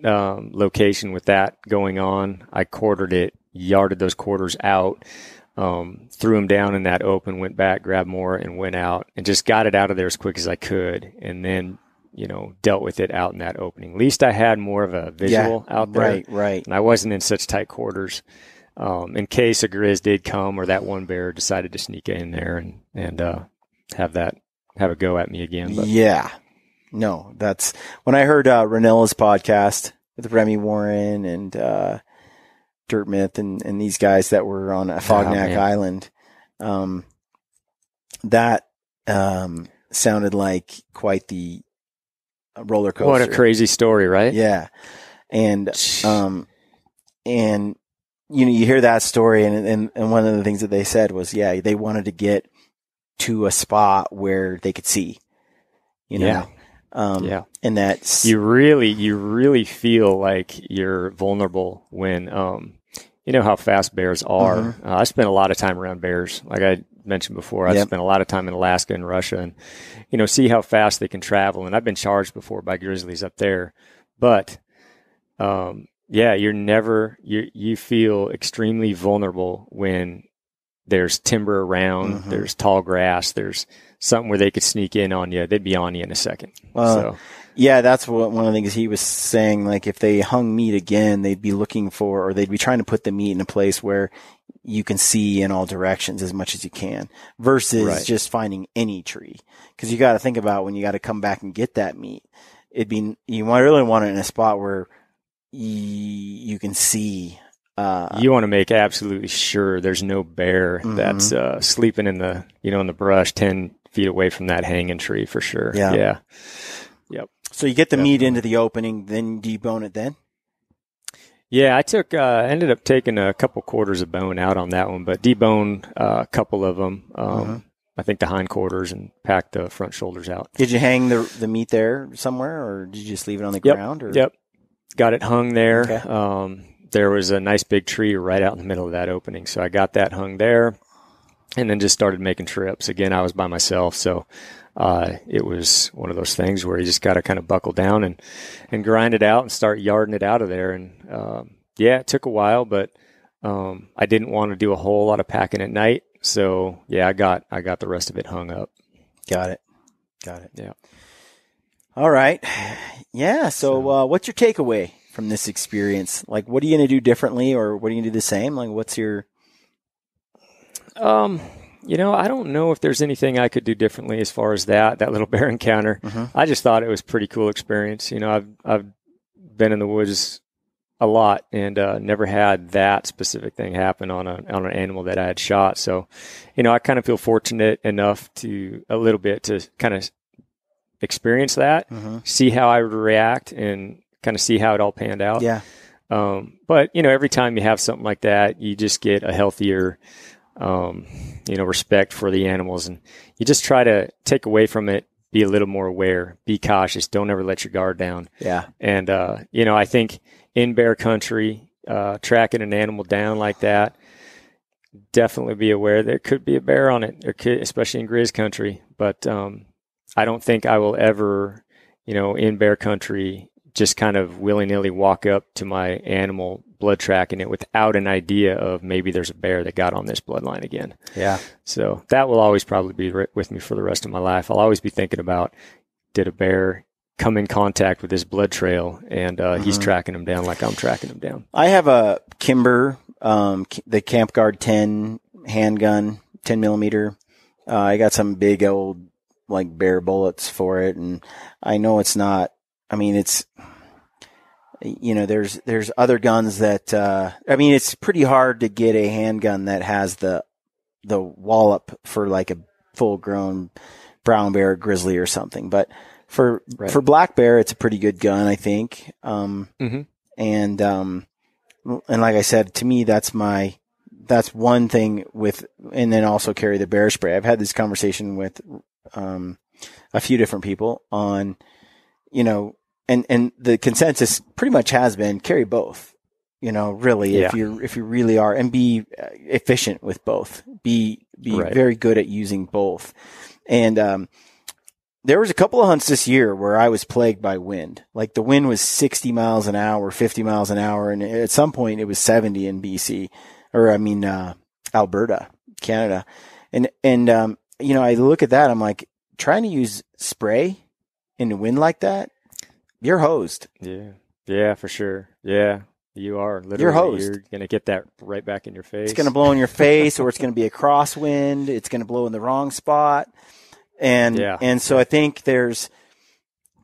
location with that going on, I quartered it, yarded those quarters out, threw them down in that open, went back, grabbed more, and went out, and just got it out of there as quick as I could. And then dealt with it out in that opening. At least I had more of a visual out there. Right. And I wasn't in such tight quarters in case a grizz did come or that one bear decided to sneak in there and have a go at me again. But. Yeah. No, that's when I heard Ranella's podcast with Remy Warren and Dirt Myth and these guys that were on Fognak Island. That sounded like quite the roller coaster. What a crazy story, right? Yeah. And you hear that story, and one of the things that they said was, they wanted to get to a spot where they could see, Yeah. And that's, you really feel like you're vulnerable when, you know how fast bears are. I spent a lot of time around bears. Like I mentioned before, I spent a lot of time in Alaska and Russia, and, see how fast they can travel. And I've been charged before by grizzlies up there, but, you feel extremely vulnerable when there's timber around, there's tall grass, there's something where they could sneak in on you. They'd be on you in a second. That's one of the things he was saying. Like if they hung meat again, they'd be looking for, or they'd be trying to put the meat in a place where you can see in all directions as much as you can versus just finding any tree. Cause you got to think about when you got to come back and get that meat. You really want it in a spot where you can see. You want to make absolutely sure there's no bear that's sleeping in the in the brush 10 feet away from that hanging tree for sure. Yeah. Yep. So you get the meat into the opening, then debone it then? Yeah, I ended up taking a couple quarters of bone out on that one, but deboned a couple of them. I think the hindquarters, and packed the front shoulders out. Did you hang the meat there somewhere, or did you just leave it on the ground? Or? Yep. Got it hung there. Okay. There was a nice big tree right out in the middle of that opening. So I got that hung there and then just started making trips. Again, I was by myself. So it was one of those things where you just got to kind of buckle down and grind it out and start yarding it out of there. And it took a while, but I didn't want to do a whole lot of packing at night. So I got the rest of it hung up. Got it. Yeah. All right. Yeah. So what's your takeaway from this experience? Like, what are you going to do differently, or what are you going to do the same? Like, what's your... I don't know if there's anything I could do differently as far as that little bear encounter. I just thought it was a pretty cool experience. I've been in the woods a lot and never had that specific thing happen on an animal that I had shot. So, I kind of feel fortunate enough to kind of experience that, see how I would react, and kind of see how it all panned out. Yeah. But every time you have something like that, you just get a healthier, respect for the animals, and you just try to take away from it, be a little more aware, be cautious, don't ever let your guard down. Yeah. And, I think in bear country, tracking an animal down like that, definitely be aware there could be a bear on it, especially in grizz country. But, I don't think I will ever, in bear country, just kind of willy-nilly walk up to my animal, blood tracking it without an idea of maybe there's a bear that got on this bloodline again. Yeah. So that will always probably be with me for the rest of my life. I'll always be thinking about, did a bear come in contact with this blood trail, and he's tracking him down like I'm tracking him down. I have a Kimber, the Camp Guard 10 handgun, 10 millimeter. I got some big old like bear bullets for it, and I know it's not. I mean, it's there's other guns that it's pretty hard to get a handgun that has the wallop for like a full grown brown bear, grizzly, or something. But for black bear, it's a pretty good gun, I think. And like I said, to me, that's one thing with, and then also carry the bear spray. I've had this conversation with a few different people on, and the consensus pretty much has been carry both, really, if you really are, and be efficient with both, be very good at using both. And, there was a couple of hunts this year where I was plagued by wind. Like the wind was 60 miles an hour, 50 miles an hour. And at some point it was 70 in BC, Alberta, Canada. And I look at that, I'm like, trying to use spray in the wind like that, you're hosed. Yeah. Yeah, for sure. Yeah. You are. Literally, you're hosed. You're going to get that right back in your face. It's going to blow in your face, or it's going to be a crosswind. It's going to blow in the wrong spot. And so I think there's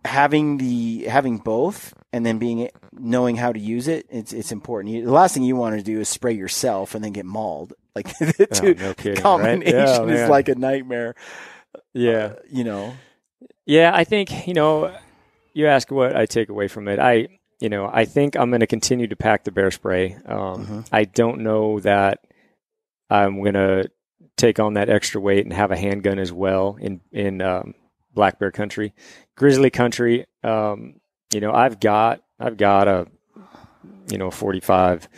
having both, and then knowing how to use it. It's important. The last thing you want to do is spray yourself and then get mauled. Like the two no kidding, combination right? Oh, is man. like a nightmare. Yeah. Yeah, I think, you ask what I take away from it. I think I'm going to continue to pack the bear spray. I don't know that I'm going to take on that extra weight and have a handgun as well in black bear country. Grizzly country, I've got a 45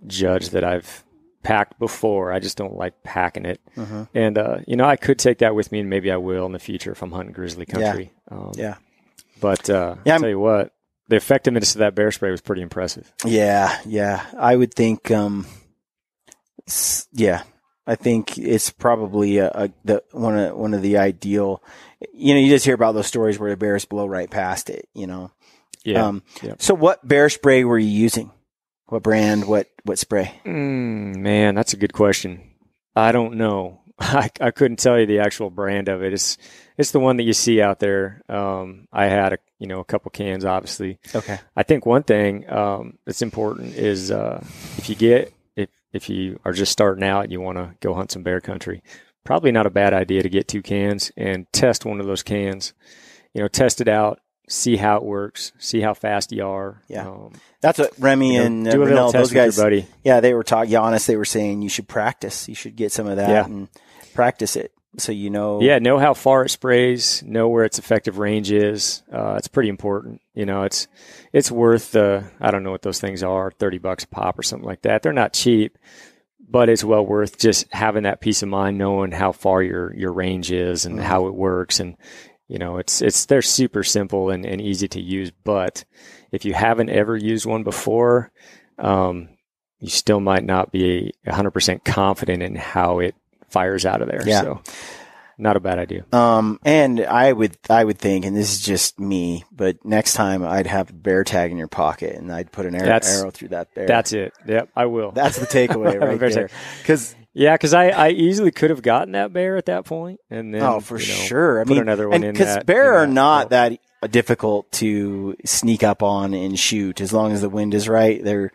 Judge that I've packed before. I just don't like packing it. And I could take that with me, and maybe I will in the future if I'm hunting grizzly country. But I'll tell you what, the effectiveness of that bear spray was pretty impressive. Yeah. I would think, I think it's probably one of the ideal. You just hear about those stories where the bears blow right past it. Yeah. So, what bear spray were you using? What brand? What spray? Man, that's a good question. I don't know. I couldn't tell you the actual brand of it. It's the one that you see out there. I had a couple cans, obviously. Okay. I think one thing that's important is if you are just starting out and you want to go hunt some bear country, probably not a bad idea to get 2 cans and test one of those cans. Test it out, see how it works, see how fast you are. Yeah. That's what Remy and do a little Renell, test those guys, with your buddy. Yeah, they were talking. Giannis, they were saying you should practice. You should get some of that and practice it, so Yeah, know how far it sprays, know where its effective range is. It's pretty important. It's worth I don't know what those things are, $30 a pop or something like that. They're not cheap, but it's well worth just having that peace of mind, knowing how far your range is and how it works. And they're super simple and easy to use, but if you haven't ever used one before, you still might not be 100% confident in how it fires out of there. Yeah. So not a bad idea. And I would think, and this is just me, but next time I'd have a bear tag in your pocket and I'd put an arrow through that bear. That's it. Yep, I will. That's the takeaway right there. Because I easily could have gotten that bear at that point, and then sure. Put another one in because bear are not that difficult to sneak up on and shoot as long as the wind is right. They're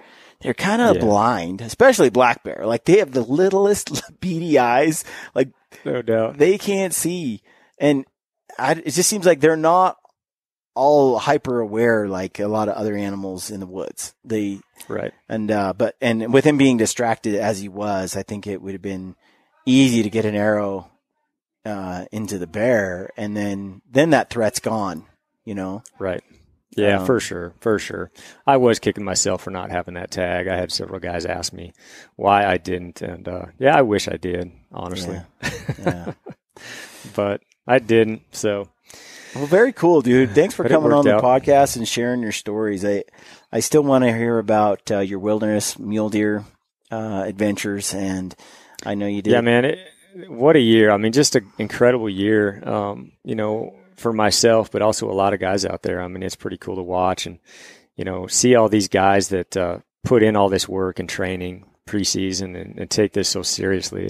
kind of blind, especially black bear. Like they have the littlest beady eyes. Like no doubt they can't see, and it just seems like they're not all hyper aware like a lot of other animals in the woods. Right. And with him being distracted as he was, I think it would have been easy to get an arrow into the bear, and then that threat's gone, Right. Yeah, for sure. I was kicking myself for not having that tag. I had several guys ask me why I didn't, and I wish I did, honestly. Yeah. But I didn't, so. Well, very cool, dude. Thanks for coming on the podcast and sharing your stories. I still want to hear about your wilderness mule deer adventures, and I know you did. Yeah, man. What a year. I mean, just an incredible year, for myself, but also a lot of guys out there. I mean, it's pretty cool to watch and, see all these guys that put in all this work and training preseason and take this so seriously.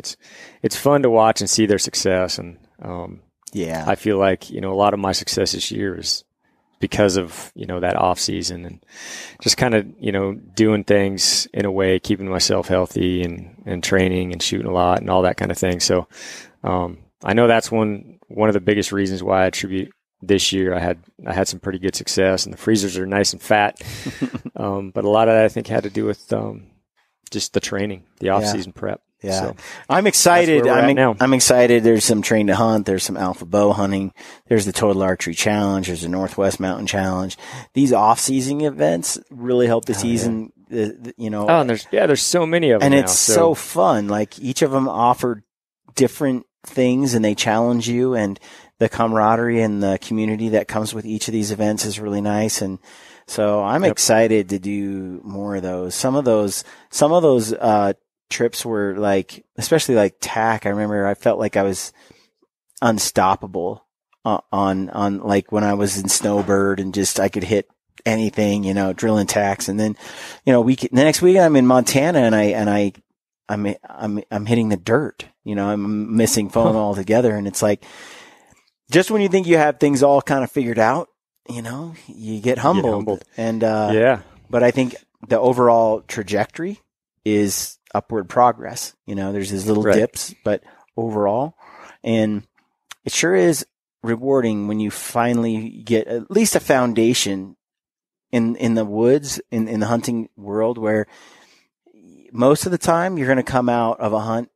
It's fun to watch and see their success. And I feel like, a lot of my success this year is because of, that off season and just kind of, doing things in a way, keeping myself healthy and training and shooting a lot and all that kind of thing. So, I know that's one of the biggest reasons why I attribute this year. I had some pretty good success, and the freezers are nice and fat. But a lot of that I think had to do with just the training, the off-season prep. Yeah, so I'm excited. I'm excited. There's some train to hunt. There's some alpha bow hunting. There's the Total Archery Challenge. There's the Northwest Mountain Challenge. These off-season events really help the season. And there's so many of them, and it's so fun. Like each of them offer different things, and they challenge you, and the camaraderie and the community that comes with each of these events is really nice. And so I'm excited to do more of those. Some of those trips were like, especially like TAC. I remember I felt like I was unstoppable on like when I was in Snowbird, and just I could hit anything, drilling TACs. And then, the next week I'm in Montana, and I'm hitting the dirt. I'm missing phone altogether, and it's like, just when you think you have things all kind of figured out, you get humbled. And but I think the overall trajectory is upward progress. There's these little dips, but overall, and it sure is rewarding when you finally get at least a foundation in the woods, in the hunting world, where most of the time you're going to come out of a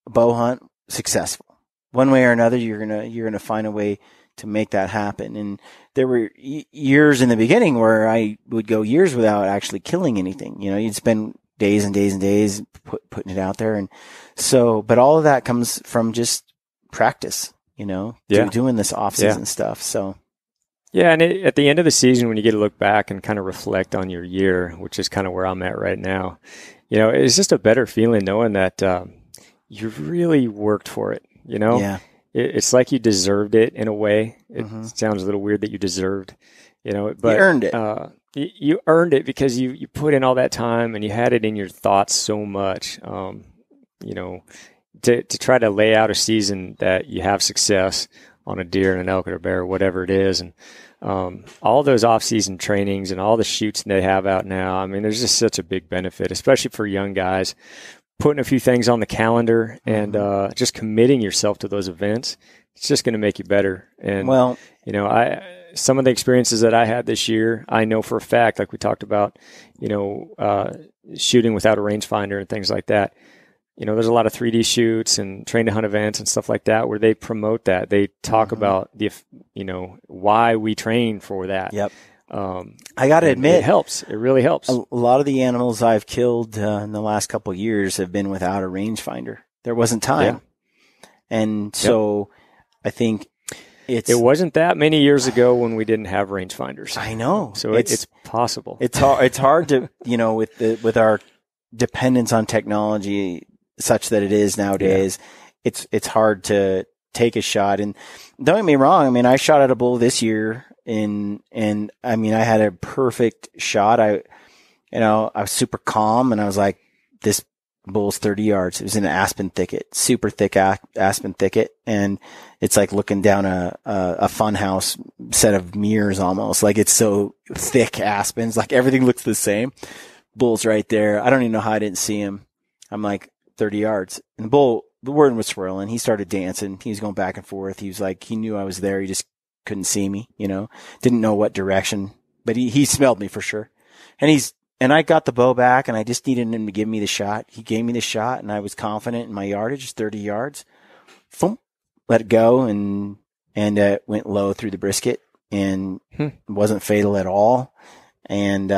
bow hunt successful. One way or another, you're going to find a way to make that happen. And there were years in the beginning where I would go years without actually killing anything. You'd spend days and days and days putting it out there. And so, but all of that comes from just practice, doing this off-season stuff. So. Yeah, and at the end of the season, when you get to look back and kind of reflect on your year, which is kind of where I'm at right now, it's just a better feeling knowing that you really worked for it. Yeah. It's like you deserved it in a way. It sounds a little weird that you deserved, but you earned it. You earned it because you put in all that time and you had it in your thoughts so much, to try to lay out a season that you have success on a deer and an elk or a bear or whatever it is. And all those off-season trainings and all the shoots they have out now, I mean, there's just such a big benefit, especially for young guys. Putting a few things on the calendar and just committing yourself to those events, it's just going to make you better. And, some of the experiences that I had this year, I know for a fact, like we talked about, shooting without a rangefinder and things like that. There's a lot of 3D shoots and train to hunt events and stuff like that where they promote that. They talk about why we train for that. Yep. I got to admit, it helps. It really helps. A lot of the animals I've killed in the last couple of years have been without a rangefinder. There wasn't time. Yeah. And so I think it wasn't that many years ago when we didn't have rangefinders. I know. So it's possible. It's hard to, with our dependence on technology such that it is nowadays, it's hard to take a shot. And don't get me wrong. I mean, I shot at a bull this year and I mean, I had a perfect shot. I was super calm and I was like, this bull's 30 yards. It was in an aspen thicket, super thick aspen thicket. And it's like looking down a fun house set of mirrors almost. Like it's so thick aspens, like everything looks the same. Bull's right there. I don't even know how I didn't see him. I'm like 30 yards. And the word was swirling. He started dancing. He was going back and forth. He was like, he knew I was there. He just couldn't see me, didn't know what direction, but he smelled me for sure. And I got the bow back and I just needed him to give me the shot. He gave me the shot and I was confident in my yardage, 30 yards. Boom, let it go and went low through the brisket and wasn't fatal at all. And,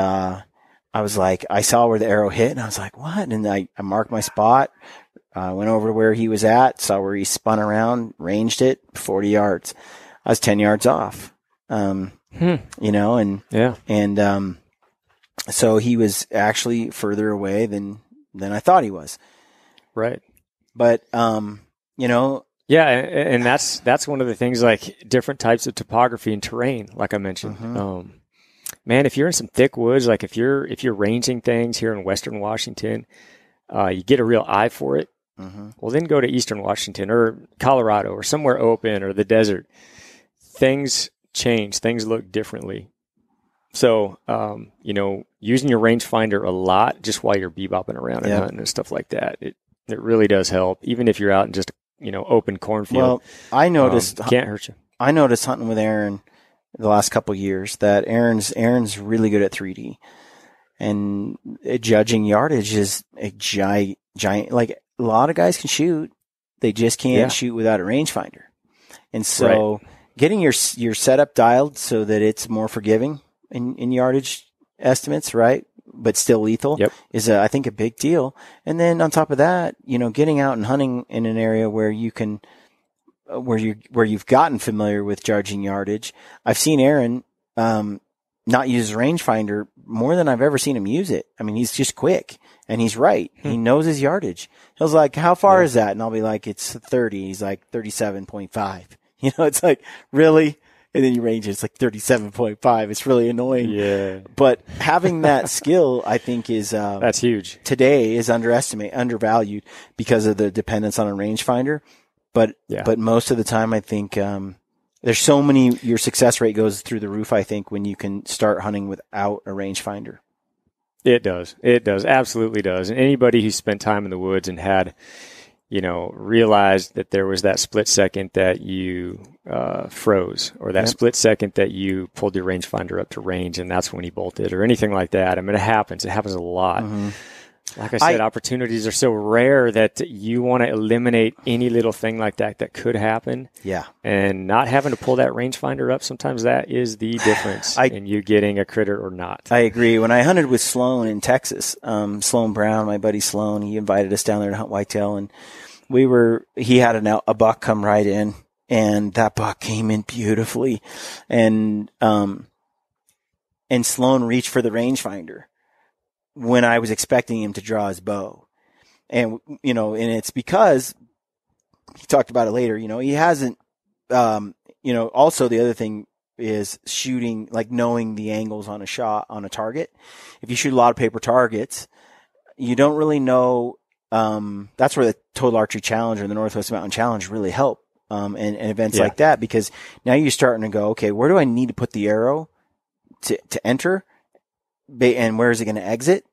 I was like, I saw where the arrow hit and I was like, what? And I marked my spot, went over to where he was at, saw where he spun around, ranged it 40 yards. I was 10 yards off, and so he was actually further away than I thought he was. Right. But, yeah. And that's one of the things, like different types of topography and terrain, like I mentioned. Man, if you're in some thick woods, like if you're ranging things here in Western Washington, you get a real eye for it. Well, then go to Eastern Washington or Colorado or somewhere open or the desert. Things change. Things look differently. So, using your rangefinder a lot just while you're bebopping around and hunting and stuff like that, it really does help. Even if you're out in just, open cornfield. Well, I noticed. Can't hurt you. I noticed hunting with Aaron the last couple of years that Aaron's really good at 3D. And judging yardage is a giant, like a lot of guys can shoot. They just can't shoot without a rangefinder. And so getting your setup dialed so that it's more forgiving in yardage estimates, right? But still lethal is I think a big deal. And then on top of that, getting out and hunting in an area where you can, where you've gotten familiar with judging yardage. I've seen Aaron, not use his rangefinder more than I've ever seen him use it. I mean, he's just quick and he's right. He knows his yardage. He was like, how far is that? And I'll be like, it's 30. He's like 37.5. It's like, really? And then you range it, it's like 37.5. It's really annoying. Yeah. But having that skill, I think is, that's huge. Today is undervalued because of the dependence on a rangefinder. But most of the time, I think, there's so many, your success rate goes through the roof, I think, when you can start hunting without a rangefinder. It does. It does. Absolutely does. And anybody who spent time in the woods and had, realized that there was that split second that you froze, or that split second that you pulled your rangefinder up to range and that's when he bolted, or anything like that. I mean, it happens. It happens a lot. Mm-hmm. Like I said, opportunities are so rare that you want to eliminate any little thing like that could happen. Yeah. And not having to pull that rangefinder up, sometimes that is the difference in you getting a critter or not. I agree. When I hunted with Sloan in Texas, Sloan Brown, my buddy Sloan, he invited us down there to hunt whitetail, and he had a buck come right in, and that buck came in beautifully. And Sloan reached for the rangefinder when I was expecting him to draw his bow. And, and it's because he talked about it later, he hasn't, also the other thing is shooting, like knowing the angles on a shot on a target. If you shoot a lot of paper targets, you don't really know. That's where the Total Archery Challenge or the Northwest Mountain Challenge really help, and events like that, because now you're starting to go, okay, where do I need to put the arrow to enter? And where is it going to exit?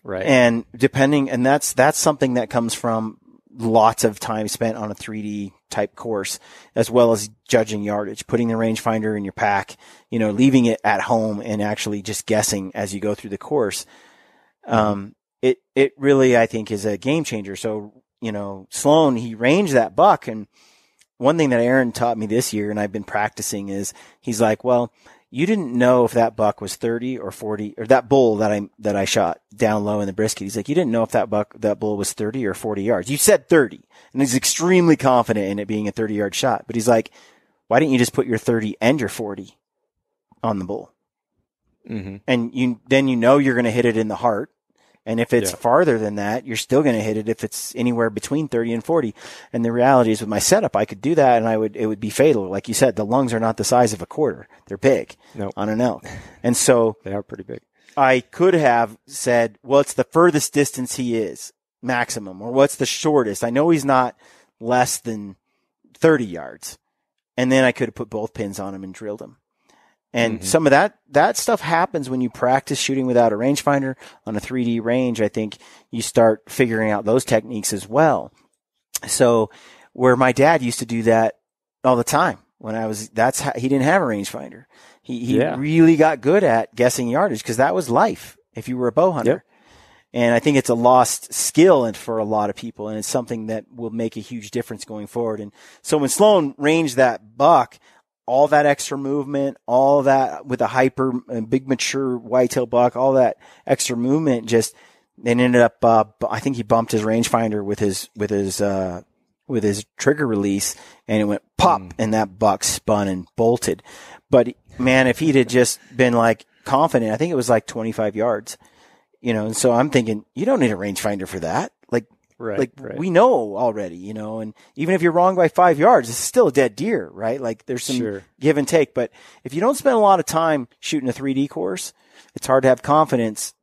Right. And that's something that comes from lots of time spent on a 3D type course, as well as judging yardage, putting the rangefinder in your pack, leaving it at home and actually just guessing as you go through the course. It really, I think, is a game changer. So, Sloan, he ranged that buck. And one thing that Aaron taught me this year, and I've been practicing, is he's like, well, you didn't know if that buck was 30 or 40, or that bull that I shot down low in the brisket. He's like, you didn't know if that bull was 30 or 40 yards. You said 30, and he's extremely confident in it being a 30-yard shot. But he's like, why didn't you just put your 30 and your 40 on the bull? Mm-hmm. And you're going to hit it in the heart. And if it's farther than that, you're still going to hit it if it's anywhere between 30 and 40. And the reality is, with my setup, I could do that, and it would be fatal. Like you said, the lungs are not the size of a quarter. They're big on an elk. And so they are pretty big. I could have said, well, it's the furthest distance he is maximum, or what's the shortest? I know he's not less than 30 yards. And then I could have put both pins on him and drilled him. And some of that stuff happens when you practice shooting without a rangefinder on a 3D range. I think you start figuring out those techniques as well. So where my dad used to do that all the time when he didn't have a rangefinder. He really got good at guessing yardage, because that was life if you were a bow hunter. Yep. And I think it's a lost skill for a lot of people, and it's something that will make a huge difference going forward. And so when Sloan ranged that buck, all that extra movement, all that with a big mature whitetail buck, all that extra movement, then ended up, I think he bumped his rangefinder with his trigger release, and it went pop, and that buck spun and bolted. But man, if he'd had just been like confident, I think it was like 25 yards, and so I'm thinking, you don't need a rangefinder for that. Right. We know already, and even if you're wrong by 5 yards, it's still a dead deer, right? Like, there's some give and take. But if you don't spend a lot of time shooting a 3D course, it's hard to have confidence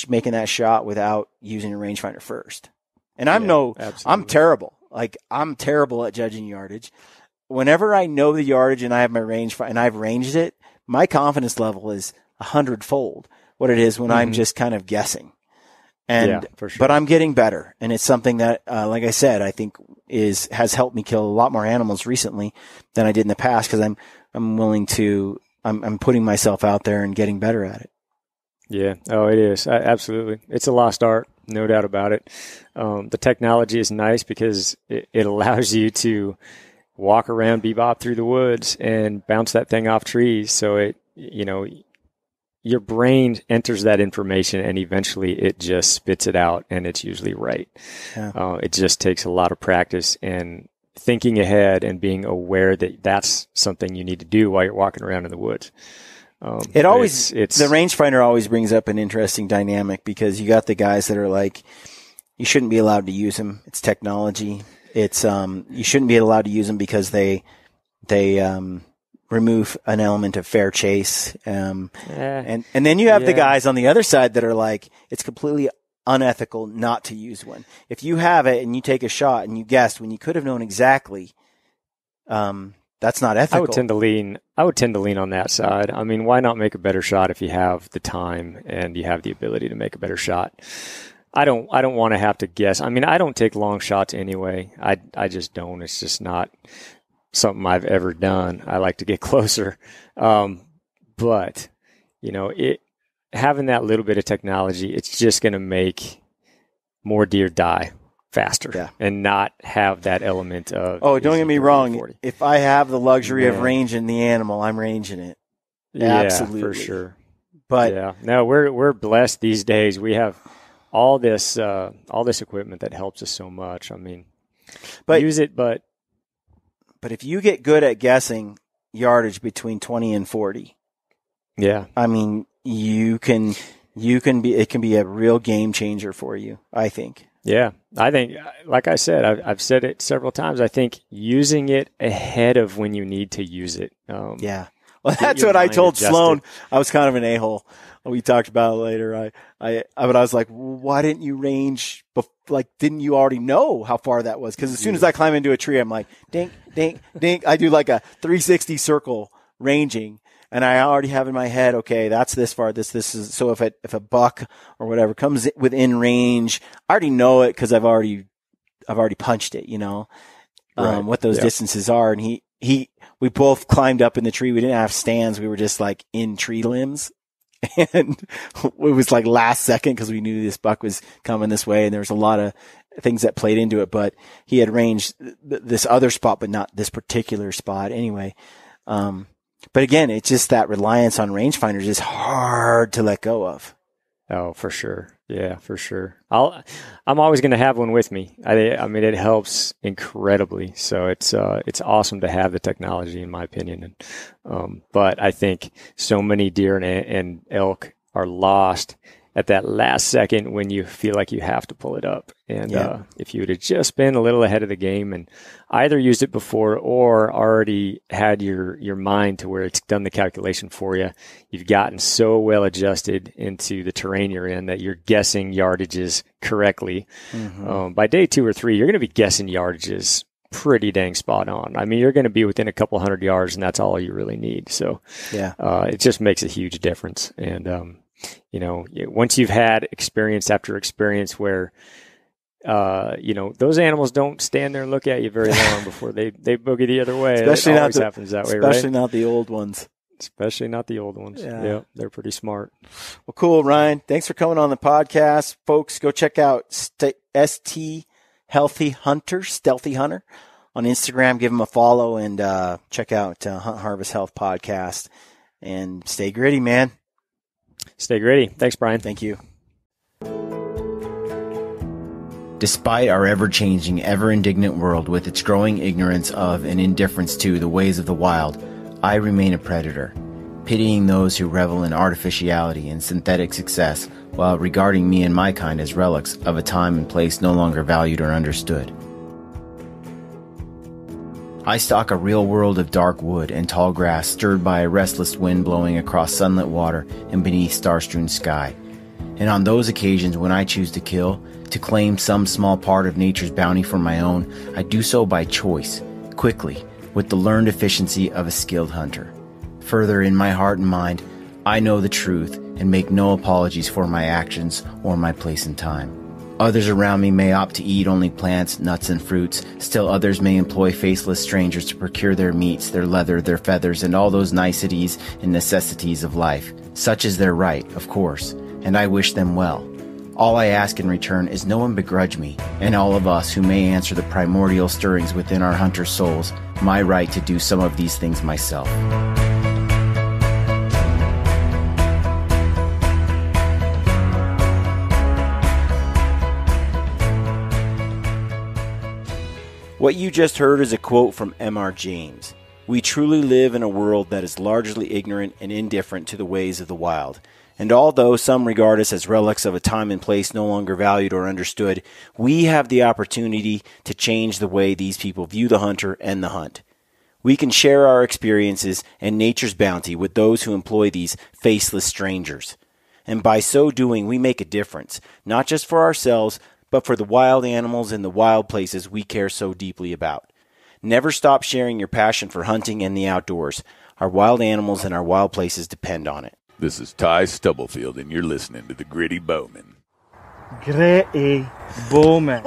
making that shot without using a rangefinder first. And I'm terrible. Like, I'm terrible at judging yardage. Whenever I know the yardage and I have my rangefinder and I've ranged it, my confidence level is 100-fold what it is when I'm just kind of guessing. And, for sure. But I'm getting better. And it's something that, like I said, I think has helped me kill a lot more animals recently than I did in the past, because I'm willing to, I'm putting myself out there and getting better at it. Yeah. Oh, it is. Absolutely. It's a lost art. No doubt about it. The technology is nice because it allows you to walk around, bebop through the woods and bounce that thing off trees. So your brain enters that information, and eventually it just spits it out, and it's usually right. Yeah. It just takes a lot of practice and thinking ahead and being aware that that's something you need to do while you're walking around in the woods. The rangefinder always brings up an interesting dynamic, because you got the guys that are like, you shouldn't be allowed to use them. It's technology. It's you shouldn't be allowed to use them because they remove an element of fair chase. And then you have the guys on the other side that are like, it's completely unethical not to use one. If you have it and you take a shot and you guessed when you could have known exactly, that's That's not ethical. I would tend to lean on that side. I mean, why not make a better shot if you have the time and you have the ability to make a better shot? I don't want to have to guess. I mean, I don't take long shots anyway. I just don't. It's just not something I've ever done. I like to get closer. But having that little bit of technology, it's just going to make more deer die faster and not have that element of. Oh, don't get me wrong. 40. If I have the luxury of ranging the animal, I'm ranging it. Yeah, absolutely, for sure. But no, we're blessed these days. We have all this equipment that helps us so much. I mean, use it, but if you get good at guessing yardage between 20 and 40, I mean, it can be a real game changer for you, I think. Yeah, I think, like I said, I've said it several times. I think using it ahead of when you need to use it. Well, that's what I told Sloan. I was kind of an a-hole. We talked about it later. But I was like, why didn't you range? Didn't you already know how far that was? Because as soon as I climb into a tree, I'm like, dink, dink, dink. I do like a 360 circle ranging. And I already have in my head, okay, that's this far. This is so. If a buck or whatever comes within range, I already know it because I've already punched it. What those distances are. And we both climbed up in the tree. We didn't have stands. We were just like in tree limbs, and it was like last second because we knew this buck was coming this way, and there was a lot of things that played into it. But he had ranged this other spot, but not this particular spot anyway. But again, it's just that reliance on rangefinders is hard to let go of. Oh, for sure. Yeah, for sure. I'm always going to have one with me. I mean, it helps incredibly. So it's awesome to have the technology, in my opinion. But I think so many deer and elk are lost at that last second when you feel like you have to pull it up. And if you would have just been a little ahead of the game and either used it before or already had your mind to where it's done the calculation for you, you've gotten so well adjusted into the terrain you're in that you're guessing yardages correctly. Mm-hmm. By day 2 or 3, you're going to be guessing yardages pretty dang spot on. I mean, you're going to be within a couple hundred yards, and that's all you really need. So it just makes a huge difference. And once you've had experience after experience where, those animals don't stand there and look at you very long before they boogie the other way. Especially it always happens that way, right? Especially not the old ones. Especially not the old ones. Yeah, they're pretty smart. Well, cool, Ryan. Thanks for coming on the podcast. Folks, go check out ST Healthy Hunter, Stealthy Hunter on Instagram. Give them a follow and check out Hunt Harvest Health Podcast. And stay gritty, man. Stay gritty. Thanks, Brian. Thank you. Despite our ever-changing, ever-indignant world with its growing ignorance of and indifference to the ways of the wild, I remain a predator, pitying those who revel in artificiality and synthetic success while regarding me and my kind as relics of a time and place no longer valued or understood. I stalk a real world of dark wood and tall grass stirred by a restless wind blowing across sunlit water and beneath star-strewn sky. And on those occasions when I choose to kill, to claim some small part of nature's bounty for my own, I do so by choice, quickly, with the learned efficiency of a skilled hunter. Further, in my heart and mind, I know the truth and make no apologies for my actions or my place and time. Others around me may opt to eat only plants, nuts, and fruits. Still others may employ faceless strangers to procure their meats, their leather, their feathers, and all those niceties and necessities of life. Such is their right, of course, and I wish them well. All I ask in return is no one begrudge me, and all of us who may answer the primordial stirrings within our hunter souls, my right to do some of these things myself. What you just heard is a quote from M.R. James. We truly live in a world that is largely ignorant and indifferent to the ways of the wild. And although some regard us as relics of a time and place no longer valued or understood, we have the opportunity to change the way these people view the hunter and the hunt. We can share our experiences and nature's bounty with those who employ these faceless strangers. And by so doing, we make a difference, not just for ourselves, but for the wild animals in the wild places we care so deeply about. Never stop sharing your passion for hunting and the outdoors. Our wild animals and our wild places depend on it. This is Ty Stubblefield, and you're listening to The Gritty Bowman. Gritty Bowman.